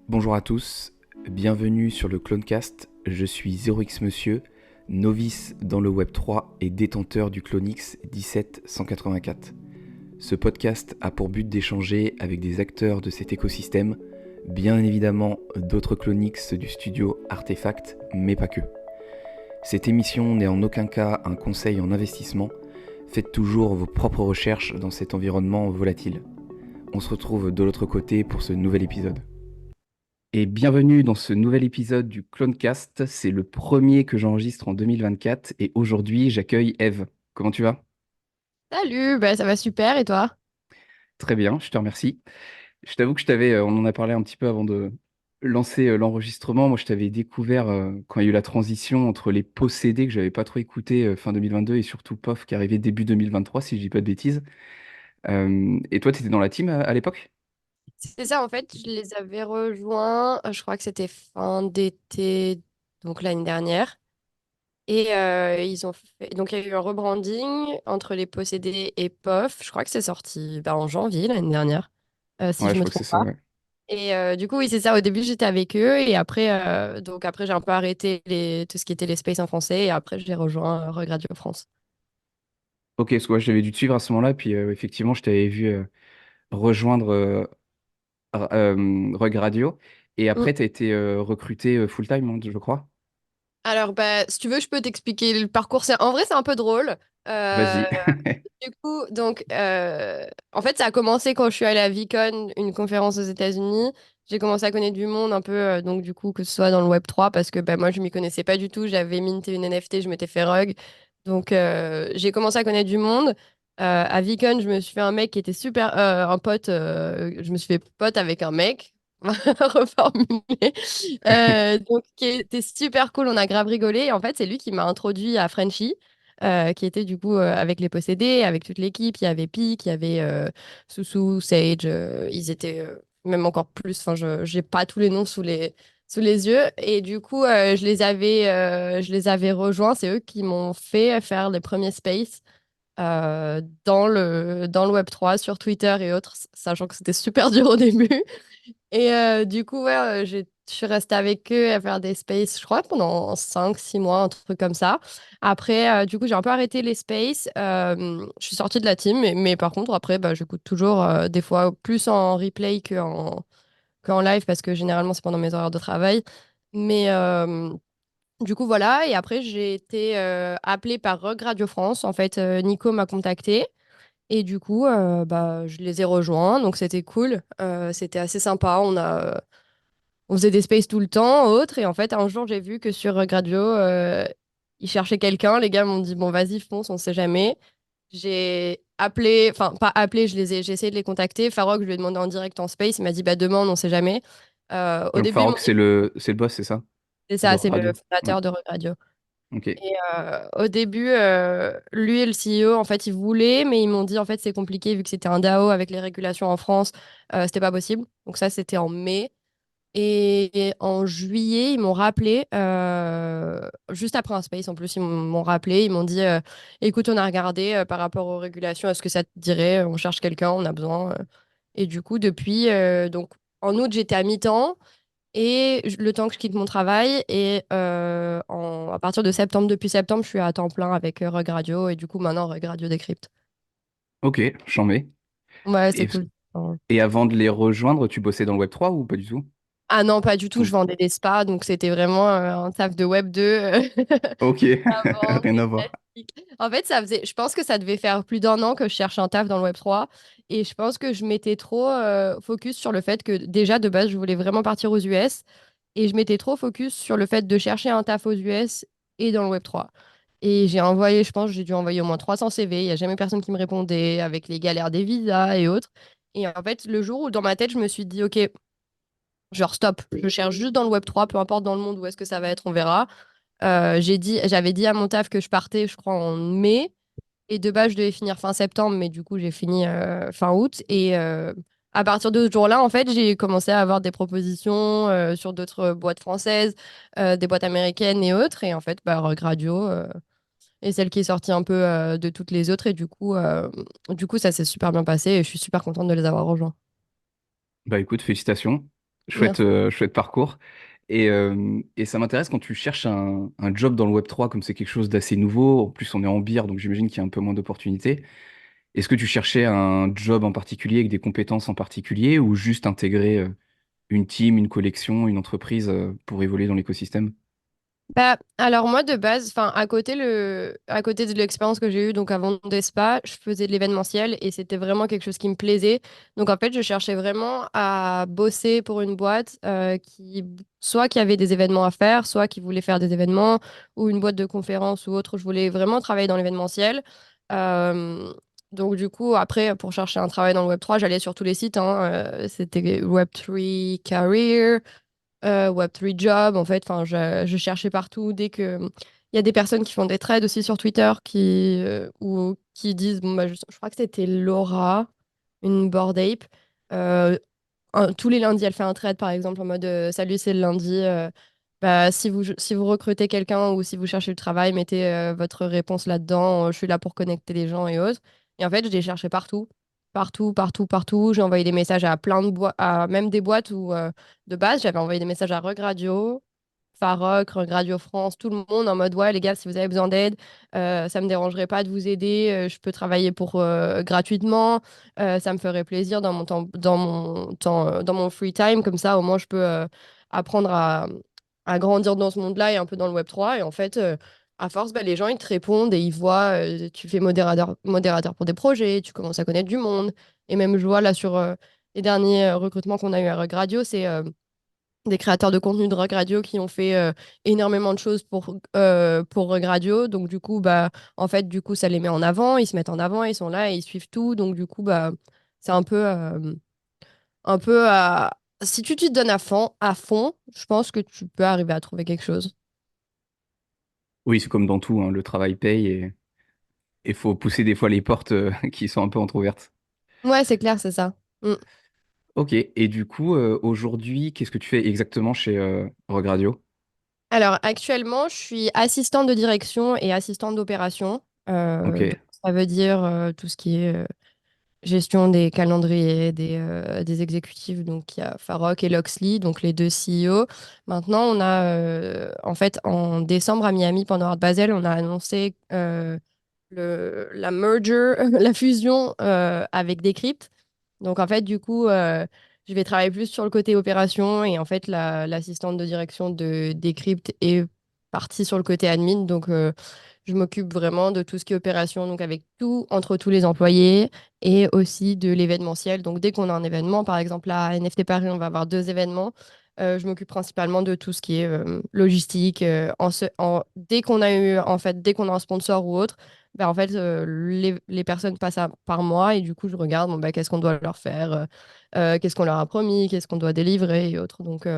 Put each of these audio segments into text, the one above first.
Bonjour à tous, bienvenue sur le Clonecast. Je suis 0x Monsieur, novice dans le Web3 et détenteur du Clonix 17184. Ce podcast a pour but d'échanger avec des acteurs de cet écosystème, bien évidemment d'autres Clonix du studio Artefact, mais pas que. Cette émission n'est en aucun cas un conseil en investissement, faites toujours vos propres recherches dans cet environnement volatile. On se retrouve de l'autre côté pour ce nouvel épisode. Et bienvenue dans ce nouvel épisode du Clonecast. C'est le premier que j'enregistre en 2024 et aujourd'hui j'accueille Eve. Comment tu vas? Salut, ça va super et toi? Très bien, je te remercie. Je t'avoue que on en a parlé un petit peu avant de lancer l'enregistrement. Moi, je t'avais découvert quand il y a eu la transition entre les possédés que j'avais pas trop écouté fin 2022 et surtout POF qui arrivait début 2023, si je dis pas de bêtises. Et toi, tu étais dans la team à l'époque? C'est ça, en fait, je les avais rejoints, je crois que c'était fin d'été, donc l'année dernière. Et ils ont fait... Donc il y a eu un rebranding entre les possédés et POF. Je crois que c'est sorti en janvier l'année dernière, si Ouais, je je me crois que c'est trompe ça, pas. ouais. Et du coup, oui, c'est ça. Au début, j'étais avec eux. Et après, après j'ai un peu arrêté tout ce qui était les spaces en français. Et après, j'ai rejoint Regradio France. Ok, parce que ouais, j'avais dû te suivre à ce moment-là, puis effectivement, je t'avais vu rejoindre Rug Radio. Et après, tu as été recruté full-time, hein, je crois. Alors, si tu veux, je peux t'expliquer le parcours. En vrai, c'est un peu drôle. Euh, Vas-y. du coup, en fait, ça a commencé quand je suis allée à VCon, une conférence aux États-Unis. J'ai commencé à connaître du monde un peu, donc du coup, que ce soit dans le Web3, parce que moi, je m'y connaissais pas du tout. J'avais minté une NFT, je m'étais fait rug. Donc, j'ai commencé à connaître du monde. À VCon, je me suis fait un mec qui était super, un pote. Je me suis fait pote avec un mec. Reformulé. Donc, qui était super cool. On a grave rigolé. Et en fait, c'est lui qui m'a introduit à Frenchy, qui était du coup avec les possédés, avec toute l'équipe. Il y avait Peak, il y avait Soussou, Sage. Ils étaient même encore plus. Enfin, je j'ai pas tous les noms sous les yeux. Et du coup, je les avais rejoints. C'est eux qui m'ont fait faire les premiers spaces. Dans le Web3, sur Twitter et autres, sachant que c'était super dur au début. Et du coup, ouais, je suis restée avec eux à faire des spaces, je crois, pendant 5 6 mois, un truc comme ça. Après, du coup, j'ai un peu arrêté les spaces. Je suis sortie de la team, mais par contre, après, j'écoute toujours, des fois, plus en replay qu'en live, parce que généralement, c'est pendant mes horaires de travail. Mais du coup, voilà. Et après, j'ai été appelée par Rogue Radio France. En fait, Nico m'a contactée. Et du coup, je les ai rejoints. Donc, c'était cool. C'était assez sympa. On faisait des spaces tout le temps, autres. Et en fait, un jour, j'ai vu que sur Gradio, ils cherchaient quelqu'un. Les gars m'ont dit, bon, vas-y, fonce, on sait jamais. J'ai appelé, enfin, pas appelé, j'ai essayé de les contacter. Farok, je lui ai demandé en direct en space. Il m'a dit, bah, demande, on sait jamais. Au Donc début, ils m'ont Farok, dit, c'est le boss, c'est ça? c'est De ça, c'est le Radio. Ouais. fondateur de Radio. Ok. Et au début, lui et le CEO, en fait, ils voulaient, mais ils m'ont dit, en fait, c'est compliqué vu que c'était un DAO avec les régulations en France, c'était pas possible. Donc ça, c'était en mai. Et en juillet, ils m'ont rappelé, juste après un space en plus, ils m'ont rappelé, ils m'ont dit, écoute, on a regardé par rapport aux régulations, est-ce que ça te dirait, on cherche quelqu'un, on a besoin. Et du coup, depuis, donc en août, j'étais à mi-temps et le temps que je quitte mon travail. Et à partir de septembre, depuis septembre, je suis à temps plein avec Rug Radio et du coup, maintenant, Rug Radio Decrypt. Ok, j'en mets. Ouais, c'est Et, cool. et avant de les rejoindre, tu bossais dans le Web3 ou pas du tout? Ah non, pas du tout, je Ou- vendais des spas, donc c'était vraiment un taf de Web 2. Ok, Avant, rien c'est à voir. classique. En fait, je pense que ça devait faire plus d'1 an que je cherche un taf dans le Web3. Et je pense que je m'étais trop focus sur le fait que déjà, de base, je voulais vraiment partir aux US. Et je m'étais trop focus sur le fait de chercher un taf aux US et dans le Web3. Et j'ai envoyé, je pense, j'ai dû envoyer au moins 300 CV. Il n'y a jamais personne qui me répondait avec les galères des visas et autres. Et en fait, le jour où dans ma tête, je me suis dit, OK, genre stop, je cherche juste dans le Web3, peu importe dans le monde où est-ce que ça va être, on verra. J'avais dit à mon taf que je partais, je crois, en mai. Et de base, je devais finir fin septembre, mais du coup, j'ai fini fin août. Et à partir de ce jour-là, en fait, j'ai commencé à avoir des propositions sur d'autres boîtes françaises, des boîtes américaines et autres. Et en fait, Rogue Radio est celle qui est sortie un peu de toutes les autres. Et du coup, ça s'est super bien passé et je suis super contente de les avoir rejoints. Bah écoute, félicitations. Merci. Chouette parcours. Et ça m'intéresse quand tu cherches un job dans le Web3, comme c'est quelque chose d'assez nouveau. En plus, on est en bière, donc j'imagine qu'il y a un peu moins d'opportunités. Est-ce que tu cherchais un job en particulier avec des compétences en particulier ou juste intégrer une team, une collection, une entreprise pour évoluer dans l'écosystème? Bah, alors moi de base, enfin à côté de l'expérience que j'ai eue donc avant Despa, je faisais de l'événementiel et c'était vraiment quelque chose qui me plaisait. Donc en fait, je cherchais vraiment à bosser pour une boîte qui soit qui avait des événements à faire, soit qui voulait faire des événements ou une boîte de conférences ou autre. Je voulais vraiment travailler dans l'événementiel. Euh, donc du coup, après pour chercher un travail dans le Web3, j'allais sur tous les sites, hein, c'était Web3 Career, Web3 Job, en fait, enfin, je cherchais partout dès que il y a des personnes qui font des trades aussi sur Twitter ou qui disent, bon, bah, je crois que c'était Laura, une Bored Ape. Euh, tous les lundis, elle fait un trade, par exemple, en mode salut, c'est le lundi. Bah, si vous recrutez quelqu'un ou si vous cherchez le travail, mettez votre réponse là-dedans. Je suis là pour connecter les gens et autres. Et en fait, je les cherchais partout. Partout, partout, partout. J'ai envoyé des messages à plein de boîtes, à même des boîtes où, de base, j'avais envoyé des messages à Rug Radio, Farok, Rug Radio France, tout le monde en mode, ouais, les gars, si vous avez besoin d'aide, ça me dérangerait pas de vous aider. Je peux travailler pour gratuitement. Ça me ferait plaisir dans mon free time. Comme ça, au moins, je peux apprendre à grandir dans ce monde-là et un peu dans le Web3. Et en fait, à force, bah, les gens, ils te répondent et ils voient, tu fais modérateur pour des projets, tu commences à connaître du monde. Et même, je vois là sur les derniers recrutements qu'on a eu à Rug Radio, c'est des créateurs de contenu de Rug Radio qui ont fait énormément de choses pour Rug Radio. Donc, du coup, bah, en fait, du coup, ça les met en avant, ils se mettent en avant, ils sont là et ils suivent tout. Donc, du coup, bah, c'est un peu à... Si tu te donnes à fond, je pense que tu peux arriver à trouver quelque chose. Oui, c'est comme dans tout, hein, le travail paye et il faut pousser des fois les portes qui sont un peu entrouvertes. Ouais, c'est clair, c'est ça. Mm. Ok, et du coup, aujourd'hui, qu'est-ce que tu fais exactement chez Rogue Radio? Alors, actuellement, je suis assistante de direction et assistante d'opération. Donc, Ok, ça veut dire tout ce qui est gestion des calendriers, des exécutifs. Donc, il y a Farok et Loxley, donc les deux CEO. Maintenant, on a, en fait, en décembre à Miami, pendant Art Basel, on a annoncé la merger, la fusion avec Decrypt. Donc, en fait, du coup, je vais travailler plus sur le côté opération et en fait, l'assistante de direction de Decrypt est partie sur le côté admin. Donc, je m'occupe vraiment de tout ce qui est opération, donc avec tout, entre tous les employés et aussi de l'événementiel. Donc, dès qu'on a un événement, par exemple, à NFT Paris, on va avoir deux événements. Je m'occupe principalement de tout ce qui est logistique. Dès qu'on a eu, en fait, dès qu'on a un sponsor ou autre, ben, en fait, les personnes passent par moi et du coup, je regarde bon, ben, qu'est-ce qu'on doit leur faire, qu'est-ce qu'on leur a promis, qu'est-ce qu'on doit délivrer et autres. Donc,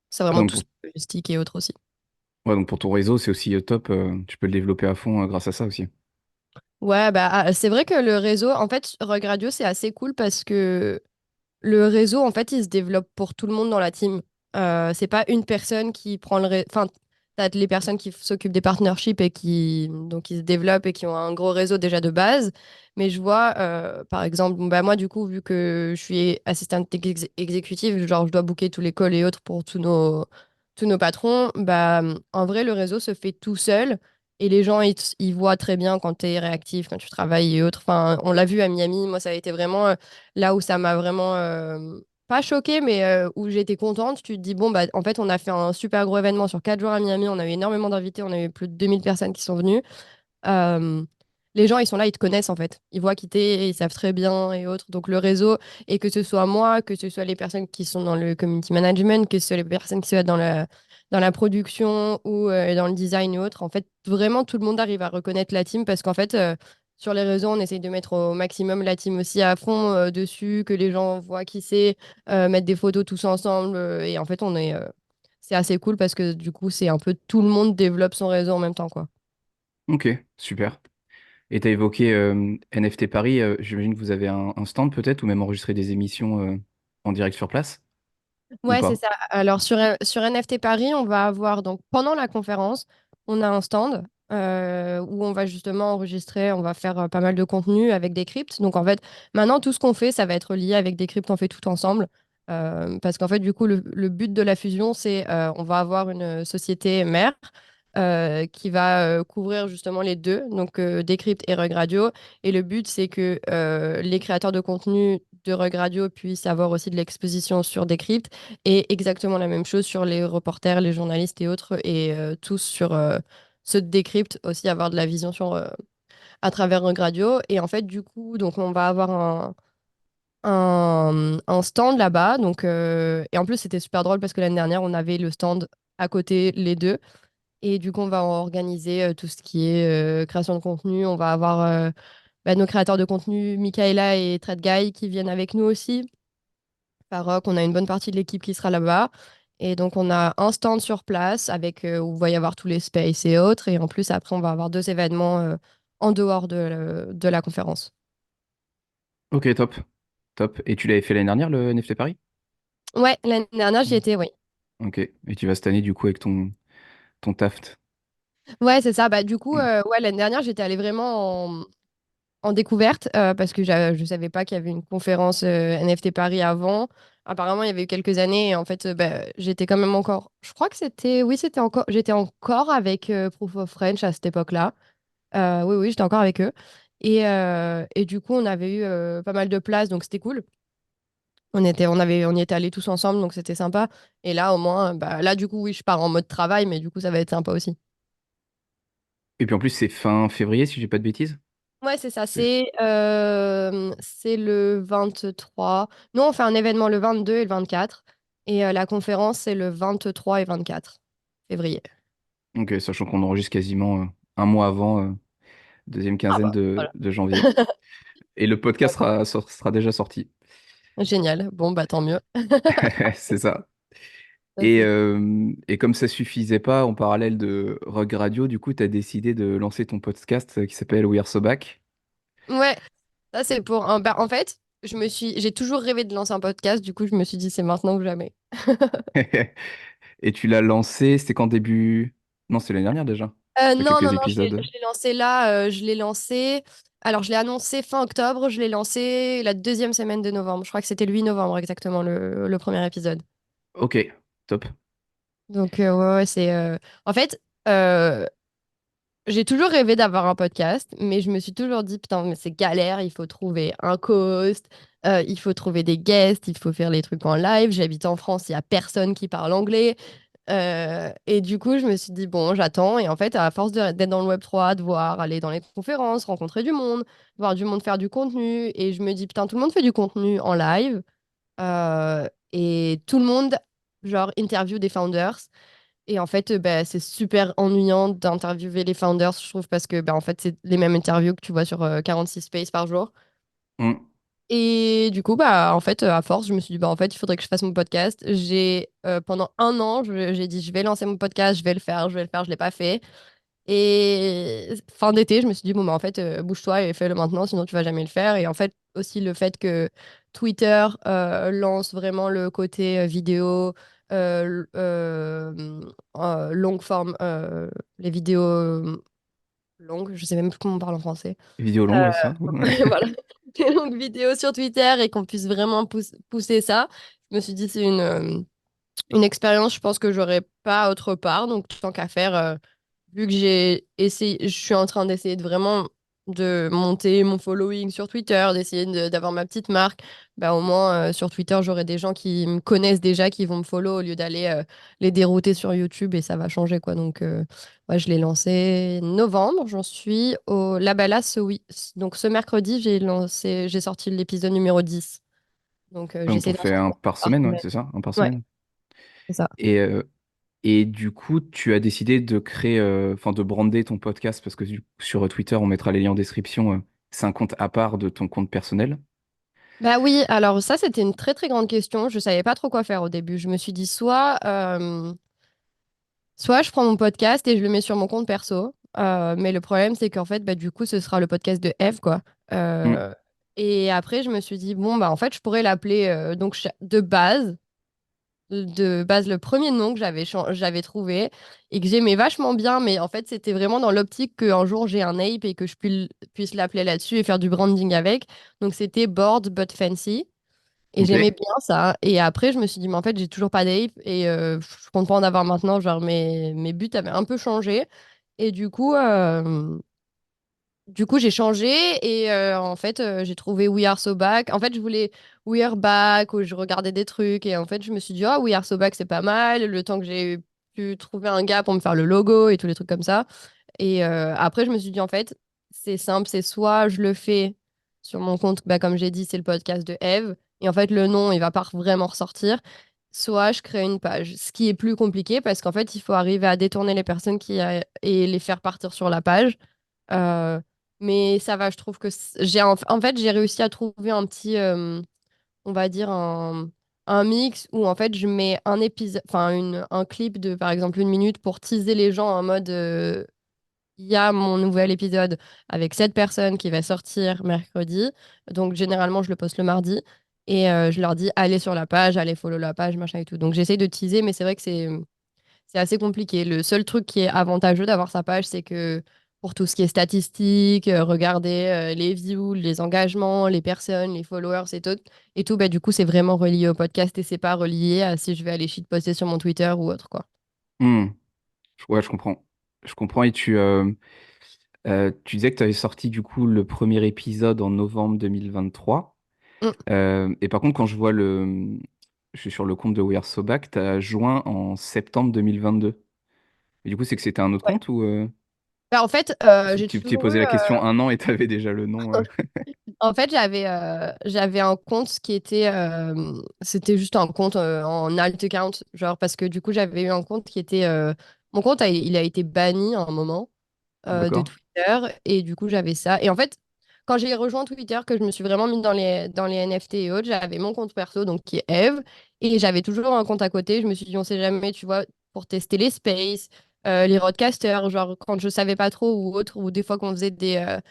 c'est ouais, vraiment tout ce qui est logistique et autres aussi. ouais, donc pour ton réseau, c'est aussi top, tu peux le développer à fond grâce à ça aussi. Ouais, bah, c'est vrai que le réseau, en fait, Rug Radio, c'est assez cool parce que le réseau, en fait, il se développe pour tout le monde dans la team. C'est pas une personne qui prend le réseau. Enfin, t'as les personnes qui s'occupent des partnerships et qui se développent et qui ont un gros réseau déjà de base. Mais je vois, par exemple, bon, bah, moi, du coup, vu que je suis assistante exécutive, genre, je dois booker tous les calls et autres pour tous nos patrons, bah, en vrai, le réseau se fait tout seul. Et les gens, ils voient très bien quand tu es réactif, quand tu travailles et autres. Enfin, on l'a vu à Miami. Moi, ça a été vraiment là où ça m'a vraiment pas choqué, mais où j'étais contente. Tu te dis, bon, bah, en fait, on a fait un super gros événement sur 4 jours à Miami. On a eu énormément d'invités. On a eu plus de 2000 personnes qui sont venues. Euh, les gens, ils sont là, ils te connaissent en fait. Ils voient qui t'es, ils savent très bien et autres. Donc le réseau, et que ce soit moi, que ce soit les personnes qui sont dans le community management, que ce soit les personnes qui soient dans la production ou dans le design et autres, en fait, vraiment tout le monde arrive à reconnaître la team parce qu'en fait, sur les réseaux, on essaye de mettre au maximum la team aussi à fond dessus, que les gens voient qui c'est, mettre des photos tous ensemble. Et en fait, c'est assez cool parce que du coup, c'est un peu tout le monde développe son réseau en même temps, quoi. Ok, super. Et tu as évoqué NFT Paris, j'imagine que vous avez un stand peut-être, ou même enregistrer des émissions en direct sur place, ou Ouais, c'est pas? ça. Alors sur NFT Paris, on va avoir donc pendant la conférence, on a un stand où on va justement enregistrer, on va faire pas mal de contenu avec des cryptes. Donc en fait, maintenant tout ce qu'on fait, ça va être lié avec des cryptes, on fait tout ensemble. Parce qu'en fait, du coup, le but de la fusion, c'est on va avoir une société mère qui va couvrir justement les deux, donc Decrypt et Rug Radio. Et le but, c'est que les créateurs de contenu de Rug Radio puissent avoir aussi de l'exposition sur Decrypt et exactement la même chose sur les reporters, les journalistes et autres, et tous sur ceux de Decrypt aussi avoir de la vision sur, à travers Rug Radio. Et en fait, du coup, donc on va avoir un stand là-bas. Donc, et en plus, c'était super drôle parce que l'année dernière, on avait le stand à côté, les deux. Et du coup, on va organiser tout ce qui est création de contenu. On va avoir nos créateurs de contenu, Michaela et Thread Guy, qui viennent avec nous aussi. Farok, on a une bonne partie de l'équipe qui sera là-bas. Et donc, on a un stand sur place avec, où il va y avoir tous les spaces et autres. Et en plus, après, on va avoir deux événements en dehors de la conférence. Ok, top. Top. Et tu l'avais fait l'année dernière, le NFT Paris? Ouais, l'année dernière, j'y Mm. étais, oui. Ok. Et tu vas cette année, du coup, avec ton Taft. Ouais, c'est ça. Bah, du coup, Mm. ouais, l'année dernière, j'étais allée vraiment en découverte parce que je ne savais pas qu'il y avait une conférence NFT Paris avant. Apparemment, il y avait eu quelques années et en fait, bah, j'étais quand même encore. Je crois que c'était. Oui, c'était encore. J'étais encore avec Proof of French à cette époque-là. Oui, oui, j'étais encore avec eux. Et du coup, on avait eu pas mal de places, donc c'était cool. On y était allés tous ensemble, donc c'était sympa. Et là, au moins, bah, là, du coup, oui, je pars en mode travail, mais du coup, ça va être sympa aussi. Et puis en plus, c'est fin février, si j'ai pas de bêtises. Ouais, c'est ça. C'est- C'est le 23. Nous, on fait un événement le 22 et le 24. Et la conférence, c'est le 23 et 24 février. Ok, sachant qu'on enregistre quasiment un mois avant, deuxième Ah quinzaine bah, de, voilà. de janvier. Et le podcast sera déjà sorti. Génial. Bon, bah tant mieux. C'est ça. Ça, Et, c'est- euh, et comme ça suffisait pas, en parallèle de Rogue Radio, du coup, tu as décidé de lancer ton podcast qui s'appelle We Are So Back. Ouais, ça c'est pour un. Bah, en fait, j'ai toujours rêvé de lancer un podcast. Du coup, je me suis dit, c'est maintenant ou jamais. Et tu l'as lancé, c'était quand début? Non, c'est l'année dernière déjà. Il y a Non, non, quelques non, épisodes. je l'ai lancé là. Je l'ai lancé. Alors, je l'ai annoncé fin octobre. Je l'ai lancé la deuxième semaine de novembre. Je crois que c'était le 8 novembre exactement, le premier épisode. Ok, top. Donc, ouais, ouais, En fait, euh, j'ai toujours rêvé d'avoir un podcast, mais je me suis toujours dit, putain, mais c'est galère, il faut trouver un co-host, il faut trouver des guests, il faut faire les trucs en live. J'habite en France, il n'y a personne qui parle anglais. Et du coup, je me suis dit, bon, j'attends. Et en fait, à force d'être dans le Web3, de voir, aller dans les conférences, rencontrer du monde, voir du monde faire du contenu, et je me dis, putain, tout le monde fait du contenu en live, et tout le monde, genre, interview des founders. Et en fait, bah, c'est super ennuyant d'interviewer les founders, je trouve, parce que bah, en fait, c'est les mêmes interviews que tu vois sur 46 Space par jour. Hmm. Et du coup, bah, en fait, à force, je me suis dit, bah, en fait, il faudrait que je fasse mon podcast. Pendant un an, j'ai dit, je vais lancer mon podcast, je vais le faire, je vais le faire, je ne l'ai pas fait. Et fin d'été, je me suis dit, bon, bah, en fait, bouge-toi et fais-le maintenant, sinon tu vas jamais le faire. Et en fait, aussi le fait que Twitter lance vraiment le côté vidéo, longue forme, les vidéos longues, je sais même plus comment on parle en français. Vidéo longue, ouais, ça. Voilà, des longues vidéos sur Twitter et qu'on puisse vraiment pousser ça. Je me suis dit, c'est une expérience, je pense que j'aurais pas autre part. Donc, tant qu'à faire. Vu que j'ai essayé, je suis en train d'essayer de vraiment de monter mon following sur Twitter, d'essayer d'avoir ma petite marque, bah au moins sur Twitter, j'aurai des gens qui me connaissent déjà, qui vont me follow au lieu d'aller les dérouter sur YouTube et ça va changer quoi. Donc ouais, je l'ai lancé novembre, j'en suis au là bah là oui. Donc ce mercredi, j'ai sorti l'épisode numéro 10. Donc Donc, j'essaie t'en d'en fais sortir un un par par semaine, ouais, semaine. c'est ça? Un par Ouais, semaine. c'est ça. Et, euh, et du coup, tu as décidé de créer, enfin, de brander ton podcast parce que sur Twitter, on mettra les liens en description. C'est un compte à part de ton compte personnel. Bah oui, alors ça c'était une très très grande question. Je savais pas trop quoi faire au début. Je me suis dit soit je prends mon podcast et je le mets sur mon compte perso. Mais le problème c'est qu'en fait bah, du coup ce sera le podcast de Eve quoi. Hmm. Euh, et après je me suis dit bon bah en fait je pourrais l'appeler donc de base le premier nom que j'avais trouvé et que j'aimais vachement bien, mais en fait c'était vraiment dans l'optique qu'un jour j'ai un ape et que puisse l'appeler là-dessus et faire du branding avec. Donc c'était Bored But Fancy. Et Ok. j'aimais bien ça. Et après, je me suis dit, mais en fait, j'ai toujours pas d'ape et je compte pas en avoir maintenant. Genre, mes buts avaient un peu changé. Et du coup, j'ai changé et en fait, j'ai trouvé We Are So Back. En fait, je voulais We Are Back où je regardais des trucs et en fait, je me suis dit, oh, We Are So Back, c'est pas mal. Le temps que j'ai pu trouver un gars pour me faire le logo et tous les trucs comme ça. Et après, je me suis dit, en fait, c'est simple, c'est soit je le fais sur mon compte, bah, comme j'ai dit, c'est le podcast de Eve. Et en fait, le nom, il va pas vraiment ressortir. Soit je crée une page. Ce qui est plus compliqué parce qu'en fait, il faut arriver à détourner les personnes et les faire partir sur la page. Euh, mais ça va, je trouve que en fait, j'ai réussi à trouver un petit, on va dire, un mix où en fait, je mets un épisode, enfin, un clip de par exemple 1 minute pour teaser les gens en mode il y a mon nouvel épisode avec cette personne qui va sortir mercredi. Donc, généralement, je le poste le mardi. Et je leur dis, allez sur la page, allez follow la page, machin et tout. Donc, j'essaye de teaser, mais c'est vrai que c'est assez compliqué. Le seul truc qui est avantageux d'avoir sa page, c'est que pour tout ce qui est statistiques, regarder les views, les engagements, les personnes, les followers et tout bah, du coup, c'est vraiment relié au podcast et c'est pas relié à si je vais aller shitposter sur mon Twitter ou autre, quoi. Hmm. Ouais, je comprends. Je comprends. Et tu disais que tu avais sorti du coup le premier épisode en novembre 2023. Mm. Et par contre, quand je vois je suis sur le compte de We Are So Back, tu as joint en septembre 2022. Et du coup, c'est que c'était un autre Ouais. compte ou Bah, en fait, parce que j'ai tu t'es toujours eu. posé la question un an et tu avais déjà le nom. En fait, j'avais un compte qui était, c'était juste un compte en alt account, genre parce que du coup j'avais eu un compte qui était, mon compte il a été banni à un moment de D'accord. Twitter et du coup j'avais ça. Et en fait, quand j'ai rejoint Twitter, que je me suis vraiment mis dans les NFT et autres, j'avais mon compte perso donc qui est Eve et j'avais toujours un compte à côté. Je me suis dit on sait jamais, tu vois, pour tester les spaces, les roadcasters, genre quand je savais pas trop ou autre, ou des fois qu'on faisait des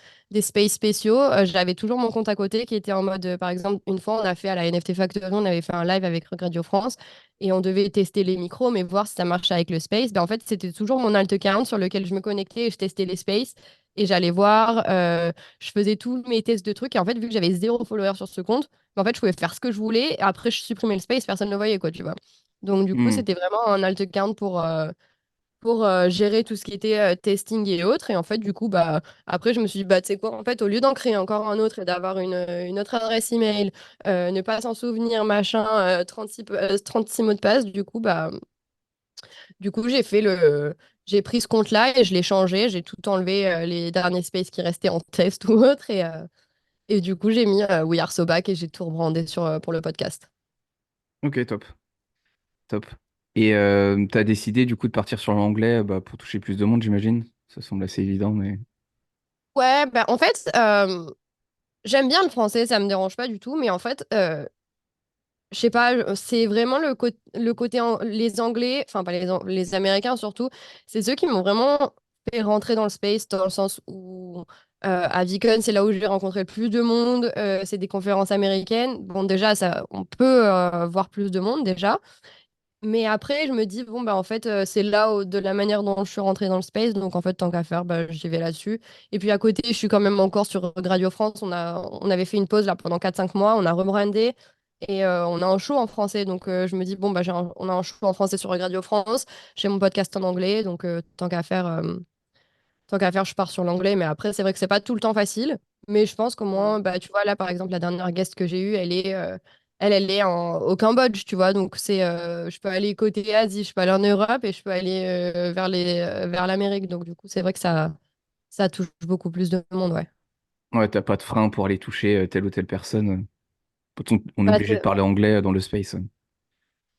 spaces spéciaux, j'avais toujours mon compte à côté qui était en mode, par exemple, une fois, on a fait à la NFT Factory, on avait fait un live avec Rock Radio France et on devait tester les micros, mais voir si ça marchait avec le space. Ben, en fait, c'était toujours mon alt account sur lequel je me connectais et je testais les spaces et j'allais voir, je faisais tous mes tests de trucs et en fait, vu que j'avais 0 follower sur ce compte, ben, en fait, je pouvais faire ce que je voulais et après, je supprimais le space, personne ne le voyait, quoi, tu vois. Donc, du coup, Hmm. c'était vraiment un alt account pour gérer tout ce qui était testing et autres. Et en fait, du coup, bah, après, je me suis dit, bah, tu sais quoi, en fait, au lieu d'en créer encore un autre et d'avoir une autre adresse email, ne pas s'en souvenir, machin, 36 mots de passe, du coup, j'ai pris ce compte-là et je l'ai changé. J'ai tout enlevé, les derniers spaces qui restaient en test ou autre. Et du coup, j'ai mis We Are So Back et j'ai tout rebrandé pour le podcast. Ok, top. Top. Et tu as décidé du coup de partir sur l'anglais bah, pour toucher plus de monde, j'imagine. Ça semble assez évident, mais. Ouais, bah, en fait, j'aime bien le français, ça me dérange pas du tout, mais en fait, je sais pas, c'est vraiment le côté les Anglais, enfin pas les Américains surtout, c'est ceux qui m'ont vraiment fait rentrer dans le space, dans le sens où à Vicon, c'est là où j'ai rencontré le plus de monde, c'est des conférences américaines. Bon, déjà, ça, on peut voir plus de monde déjà. Mais après, je me dis, bon, bah, en fait, c'est là de la manière dont je suis rentrée dans le space. Donc, en fait, tant qu'à faire, bah, j'y vais là-dessus. Et puis, à côté, je suis quand même encore sur Radio France. On avait fait une pause là pendant 4 5 mois. On a rebrandé et on a un show en français. Donc, je me dis, bon, bah, on a un show en français sur Radio France. J'ai mon podcast en anglais. Donc, tant qu'à faire, je pars sur l'anglais. Mais après, c'est vrai que c'est pas tout le temps facile. Mais je pense qu'au moins, bah, tu vois, là, par exemple, la dernière guest que j'ai eue, elle est au Cambodge, tu vois. Donc, je peux aller côté Asie, je peux aller en Europe et je peux aller vers l'Amérique. Donc, du coup, c'est vrai que ça touche beaucoup plus de monde, ouais. Ouais, t'as pas de frein pour aller toucher telle ou telle personne. On est Bah, obligé de parler anglais dans le space.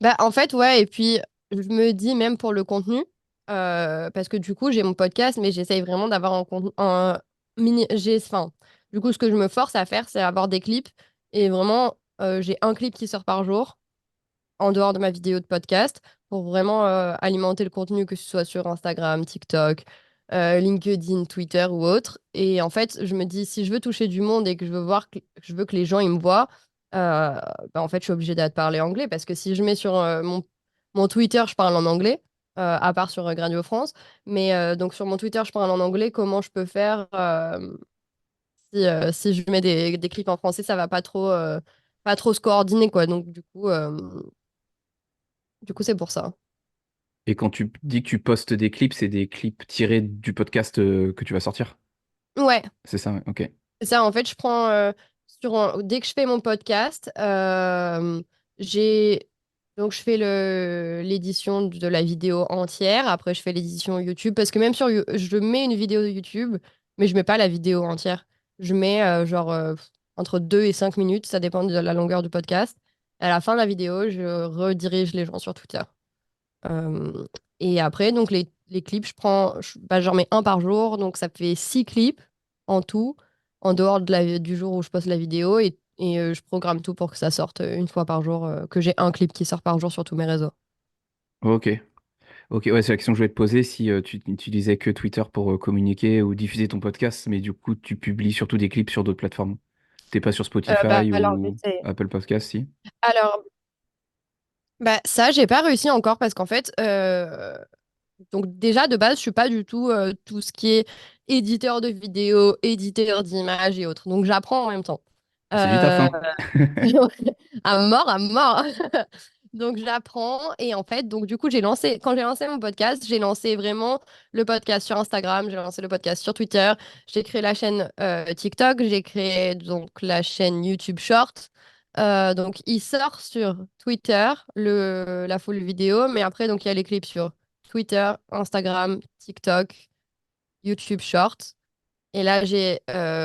bah, en fait, ouais. Et puis, je me dis, même pour le contenu, parce que du coup, j'ai mon podcast, mais j'essaye vraiment d'avoir un contenu. Enfin, du coup, ce que je me force à faire, c'est avoir des clips. Et vraiment, j'ai un clip qui sort par jour, en dehors de ma vidéo de podcast, pour vraiment alimenter le contenu, que ce soit sur Instagram, TikTok, LinkedIn, Twitter ou autre. Et en fait, je me dis, si je veux toucher du monde et que je veux que les gens ils me voient, bah, en fait, je suis obligée d'être parler anglais parce que si je mets sur mon Twitter, je parle en anglais. À part sur Radio France. Mais donc sur mon Twitter, je parle en anglais. Comment je peux faire si je mets des clips en français, ça va pas trop. pas trop se coordonner, quoi. Donc, du coup, c'est pour ça. Et quand tu dis que tu postes des clips, c'est des clips tirés du podcast que tu vas sortir? Ouais, C'est ça, ouais, ok. c'est ça. En fait, je prends dès que je fais mon podcast, j'ai donc je fais l'édition de la vidéo entière. Après, je fais l'édition YouTube parce que même je mets une vidéo YouTube, mais je mets pas la vidéo entière. Je mets entre 2 et 5 minutes, ça dépend de la longueur du podcast. À la fin de la vidéo, je redirige les gens sur Twitter. Euh, et après, donc les clips, bah, j'en mets un par jour, donc ça fait 6 clips en tout, en dehors du jour où je poste la vidéo, et je programme tout pour que ça sorte une fois par jour, que j'ai un clip qui sort par jour sur tous mes réseaux. Ok. Ok, ouais, c'est la question que je voulais te poser, si tu n'utilisais que Twitter pour communiquer ou diffuser ton podcast, mais du coup, tu publies surtout des clips sur d'autres plateformes. T'es pas sur Bah, Spotify alors, ou j'essaie. Apple Podcast, si? Alors, bah, ça, j'ai pas réussi encore parce qu'en fait, donc déjà de base, je suis pas du tout tout ce qui est éditeur de vidéos, éditeur d'images et autres. Donc j'apprends en même temps. C'est du taf, Euh, hein? À mort, à mort. Donc j'apprends et en fait, donc du coup, quand j'ai lancé mon podcast, j'ai lancé vraiment le podcast sur Instagram, j'ai lancé le podcast sur Twitter, j'ai créé la chaîne TikTok, j'ai créé donc la chaîne YouTube Short. Donc il sort sur Twitter la full vidéo, mais après donc il y a les clips sur Twitter, Instagram, TikTok, YouTube Short. Et là,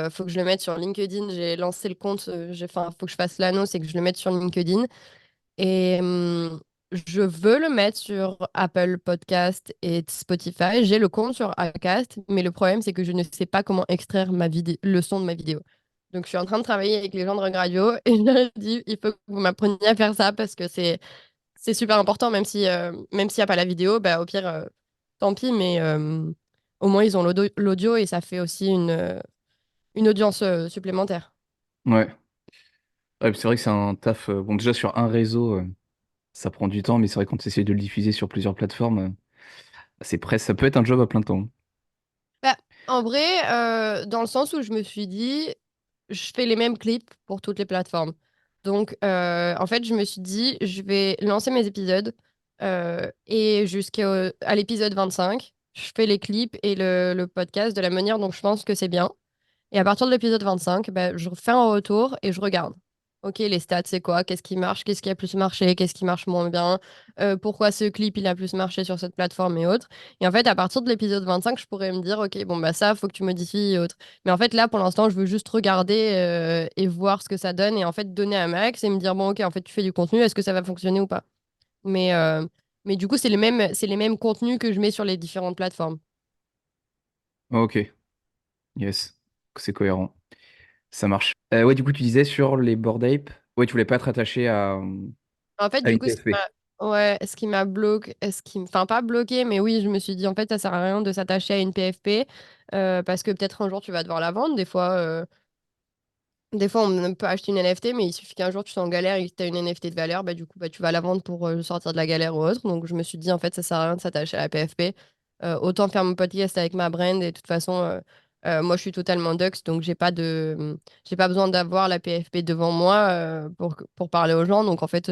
faut que je le mette sur LinkedIn. J'ai lancé le compte. Enfin, faut que je fasse l'annonce et que je le mette sur LinkedIn. Et je veux le mettre sur Apple Podcast et Spotify. J'ai le compte sur Acast, mais le problème, c'est que je ne sais pas comment extraire le son de ma vidéo. Donc, je suis en train de travailler avec les gens de Rug Radio et je leur ai dit, il faut que vous m'appreniez à faire ça parce que c'est super important, même s'il n'y a pas la vidéo, bah, au pire, tant pis, mais au moins, ils ont l'audio et ça fait aussi une audience supplémentaire. Ouais. Ouais, c'est vrai que c'est un taf. Bon, déjà, sur un réseau, ça prend du temps, mais c'est vrai quand tu essaies de le diffuser sur plusieurs plateformes, c'est presque, ça peut être un job à plein temps. Bah, en vrai, dans le sens où je me suis dit, je fais les mêmes clips pour toutes les plateformes. Donc, en fait, je me suis dit, je vais lancer mes épisodes et à l'épisode 25, je fais les clips et le podcast de la manière dont je pense que c'est bien. Et à partir de l'épisode 25, bah, je fais un retour et je regarde. Ok, les stats, c'est quoi? Qu'est-ce qui marche? Qu'est-ce qui a plus marché? Qu'est-ce qui marche moins bien? Pourquoi ce clip, il a plus marché sur cette plateforme et autres? Et en fait, à partir de l'épisode 25, je pourrais me dire, ok, bon, bah ça, faut que tu modifies et autres. Mais en fait, là, pour l'instant, je veux juste regarder et voir ce que ça donne et en fait, donner un max et me dire, bon, ok, en fait, tu fais du contenu, est-ce que ça va fonctionner ou pas? Mais, euh, mais du coup, c'est les mêmes contenus que je mets sur les différentes plateformes. Ok, yes, c'est cohérent. Ça marche. Ouais, du coup, tu disais sur les Bored Ape, ouais, tu voulais pas être attaché En fait, à du une coup, PSP. ce qui m'a bloqué, enfin pas bloqué, mais oui, je me suis dit en fait, ça sert à rien de s'attacher à une PFP parce que peut-être un jour tu vas devoir la vendre. Des fois, on peut acheter une NFT, mais il suffit qu'un jour tu sois en galère et que tu as une NFT de valeur, bah, du coup, bah, tu vas la vendre pour sortir de la galère ou autre. Donc, je me suis dit en fait, ça sert à rien de s'attacher à la PFP. Autant faire mon podcast avec ma brand et de toute façon, moi, je suis totalement Dux, donc j'ai pas besoin d'avoir la PFP devant moi pour parler aux gens. Donc, en fait,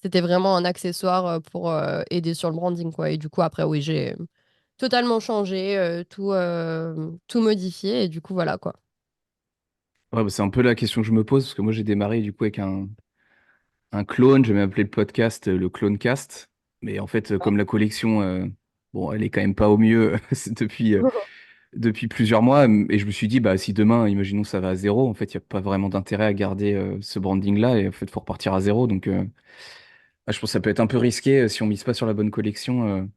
c'était vraiment un accessoire pour aider sur le branding, quoi. Et du coup, après, oui, j'ai totalement changé, tout modifié, et du coup, voilà, quoi. Ouais, bah, c'est un peu la question que je me pose, parce que moi, j'ai démarré du coup avec un clone, je vais m'appeler le podcast le Clonecast. Mais en fait, comme la collection, bon, elle est quand même pas au mieux c'est depuis plusieurs mois. Et je me suis dit, bah, si demain, imaginons ça va à zéro, en fait, il n'y a pas vraiment d'intérêt à garder ce branding-là. Et en fait, il faut repartir à zéro. Donc, je pense que ça peut être un peu risqué si on mise pas sur la bonne collection,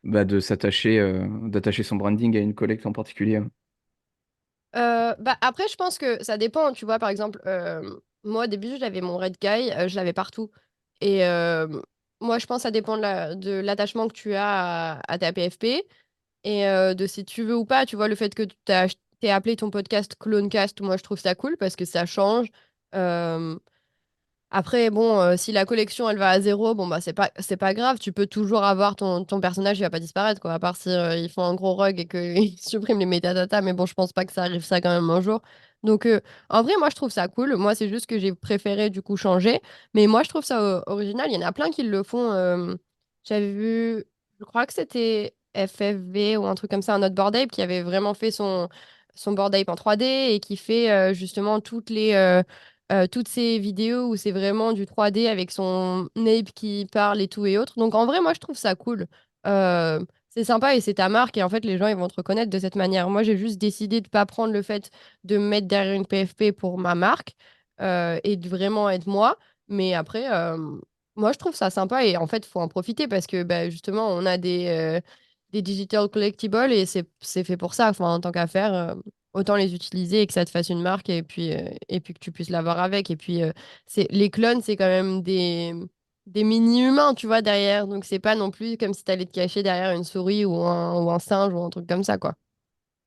bah, d'attacher son branding à une collecte en particulier. Bah après, je pense que ça dépend. Tu vois, par exemple, moi, au début, j'avais mon Red Guy, je l'avais partout. Et moi, je pense que ça dépend de l'attachement que tu as à ta PFP et de si tu veux ou pas. Tu vois, le fait que tu t'aies appelé ton podcast Clonecast, moi, je trouve ça cool parce que ça change. Euh, Après, bon, si la collection elle va à zéro, bon bah c'est pas grave, tu peux toujours avoir ton personnage, il va pas disparaître quoi, à part si ils font un gros rug et qu'ils suppriment les métadatas, mais bon, je pense pas que ça arrive ça quand même un jour. Donc, en vrai, moi, je trouve ça cool. Moi, c'est juste que j'ai préféré, du coup, changer. Mais moi, je trouve ça original. Il y en a plein qui le font. J'avais vu, je crois que c'était FFV ou un truc comme ça, un autre Bored Ape qui avait vraiment fait son Bored Ape en 3D et qui fait justement toutes ces vidéos où c'est vraiment du 3D avec son ape qui parle et tout et autres. Donc, en vrai, moi, je trouve ça cool. Euh, c'est sympa et c'est ta marque et en fait, les gens, ils vont te reconnaître de cette manière. Moi, j'ai juste décidé de pas prendre le fait de me mettre derrière une PFP pour ma marque et de vraiment être moi. Mais après, moi, je trouve ça sympa et en fait, il faut en profiter parce que bah, justement, on a des digital collectibles et c'est fait pour ça. Enfin, en tant qu'affaire, autant les utiliser et que ça te fasse une marque et puis que tu puisses l'avoir avec. Et puis, les clones, c'est quand même des mini-humains, tu vois, derrière. Donc, c'est pas non plus comme si tu allais te cacher derrière une souris ou un singe ou un truc comme ça, quoi.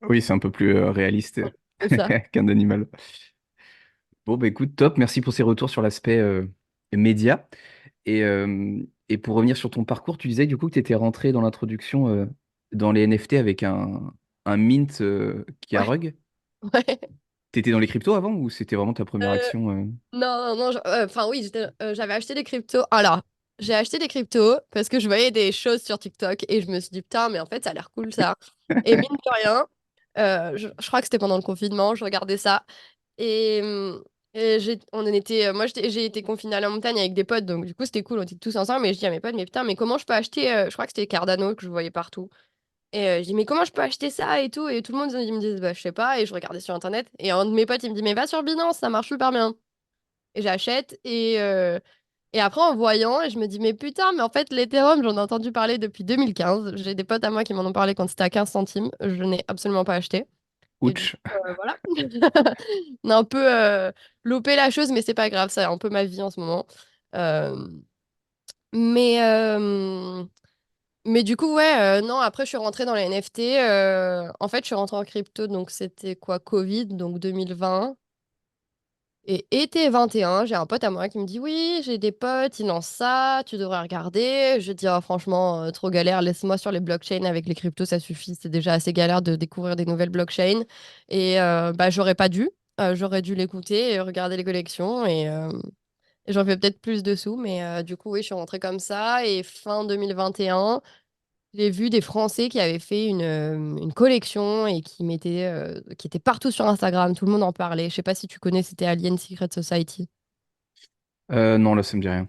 Oui, c'est un peu plus réaliste C'est ça. qu'un animal. Bon, bah écoute, top. Merci pour ces retours sur l'aspect média. Et pour revenir sur ton parcours, tu disais du coup que tu étais rentré dans l'introduction dans les NFT avec un mint qui a Ouais. rug. Ouais. T'étais dans les cryptos avant ou c'était vraiment ta première Euh, action non, non, non, enfin oui, j'avais acheté des cryptos. Alors, j'ai acheté des cryptos parce que je voyais des choses sur TikTok et je me suis dit, putain, mais en fait, ça a l'air cool ça. Et mine de rien, je crois que c'était pendant le confinement, je regardais ça. Et, on en était, moi, j'ai été confinée à la montagne avec des potes, donc du coup, c'était cool, on était tous ensemble. Mais je dis à mes potes, mais putain, mais comment je peux acheter, je crois que c'était Cardano que je voyais partout. Et je dis, mais comment je peux acheter ça et tout? Et tout le monde, ils me disent, bah, je sais pas. Et je regardais sur Internet. Et un de mes potes, il me dit, mais va sur Binance, ça marche super bien. Et j'achète. Et après, en voyant, et je me dis, mais putain, mais en fait, l'Ethereum, j'en ai entendu parler depuis 2015. J'ai des potes à moi qui m'en ont parlé quand c'était à 15 centimes. Je n'ai absolument pas acheté. Et du Ouch. coup, voilà. On a un peu loupé la chose, mais c'est pas grave, c'est un peu ma vie en ce moment. Euh, mais, euh, mais du coup, ouais, non, après, je suis rentrée dans les NFT. En fait, je suis rentrée en crypto, donc c'était quoi, Covid, donc 2020. Et été 21, j'ai un pote à moi qui me dit, oui, j'ai des potes, ils lancent ça, tu devrais regarder. Je dis, ah, franchement, trop galère, laisse-moi sur les blockchains avec les cryptos, ça suffit. C'est déjà assez galère de découvrir des nouvelles blockchains. Et bah, j'aurais pas dû. J'aurais dû l'écouter et regarder les collections. Et j'en fais peut-être plus dessous. Mais du coup, oui, je suis rentrée comme ça. Et fin 2021, j'ai vu des Français qui avaient fait une collection et qui étaient partout sur Instagram. Tout le monde en parlait. Je sais pas si tu connais, c'était Alien Secret Society. Non, là, ça me dit rien.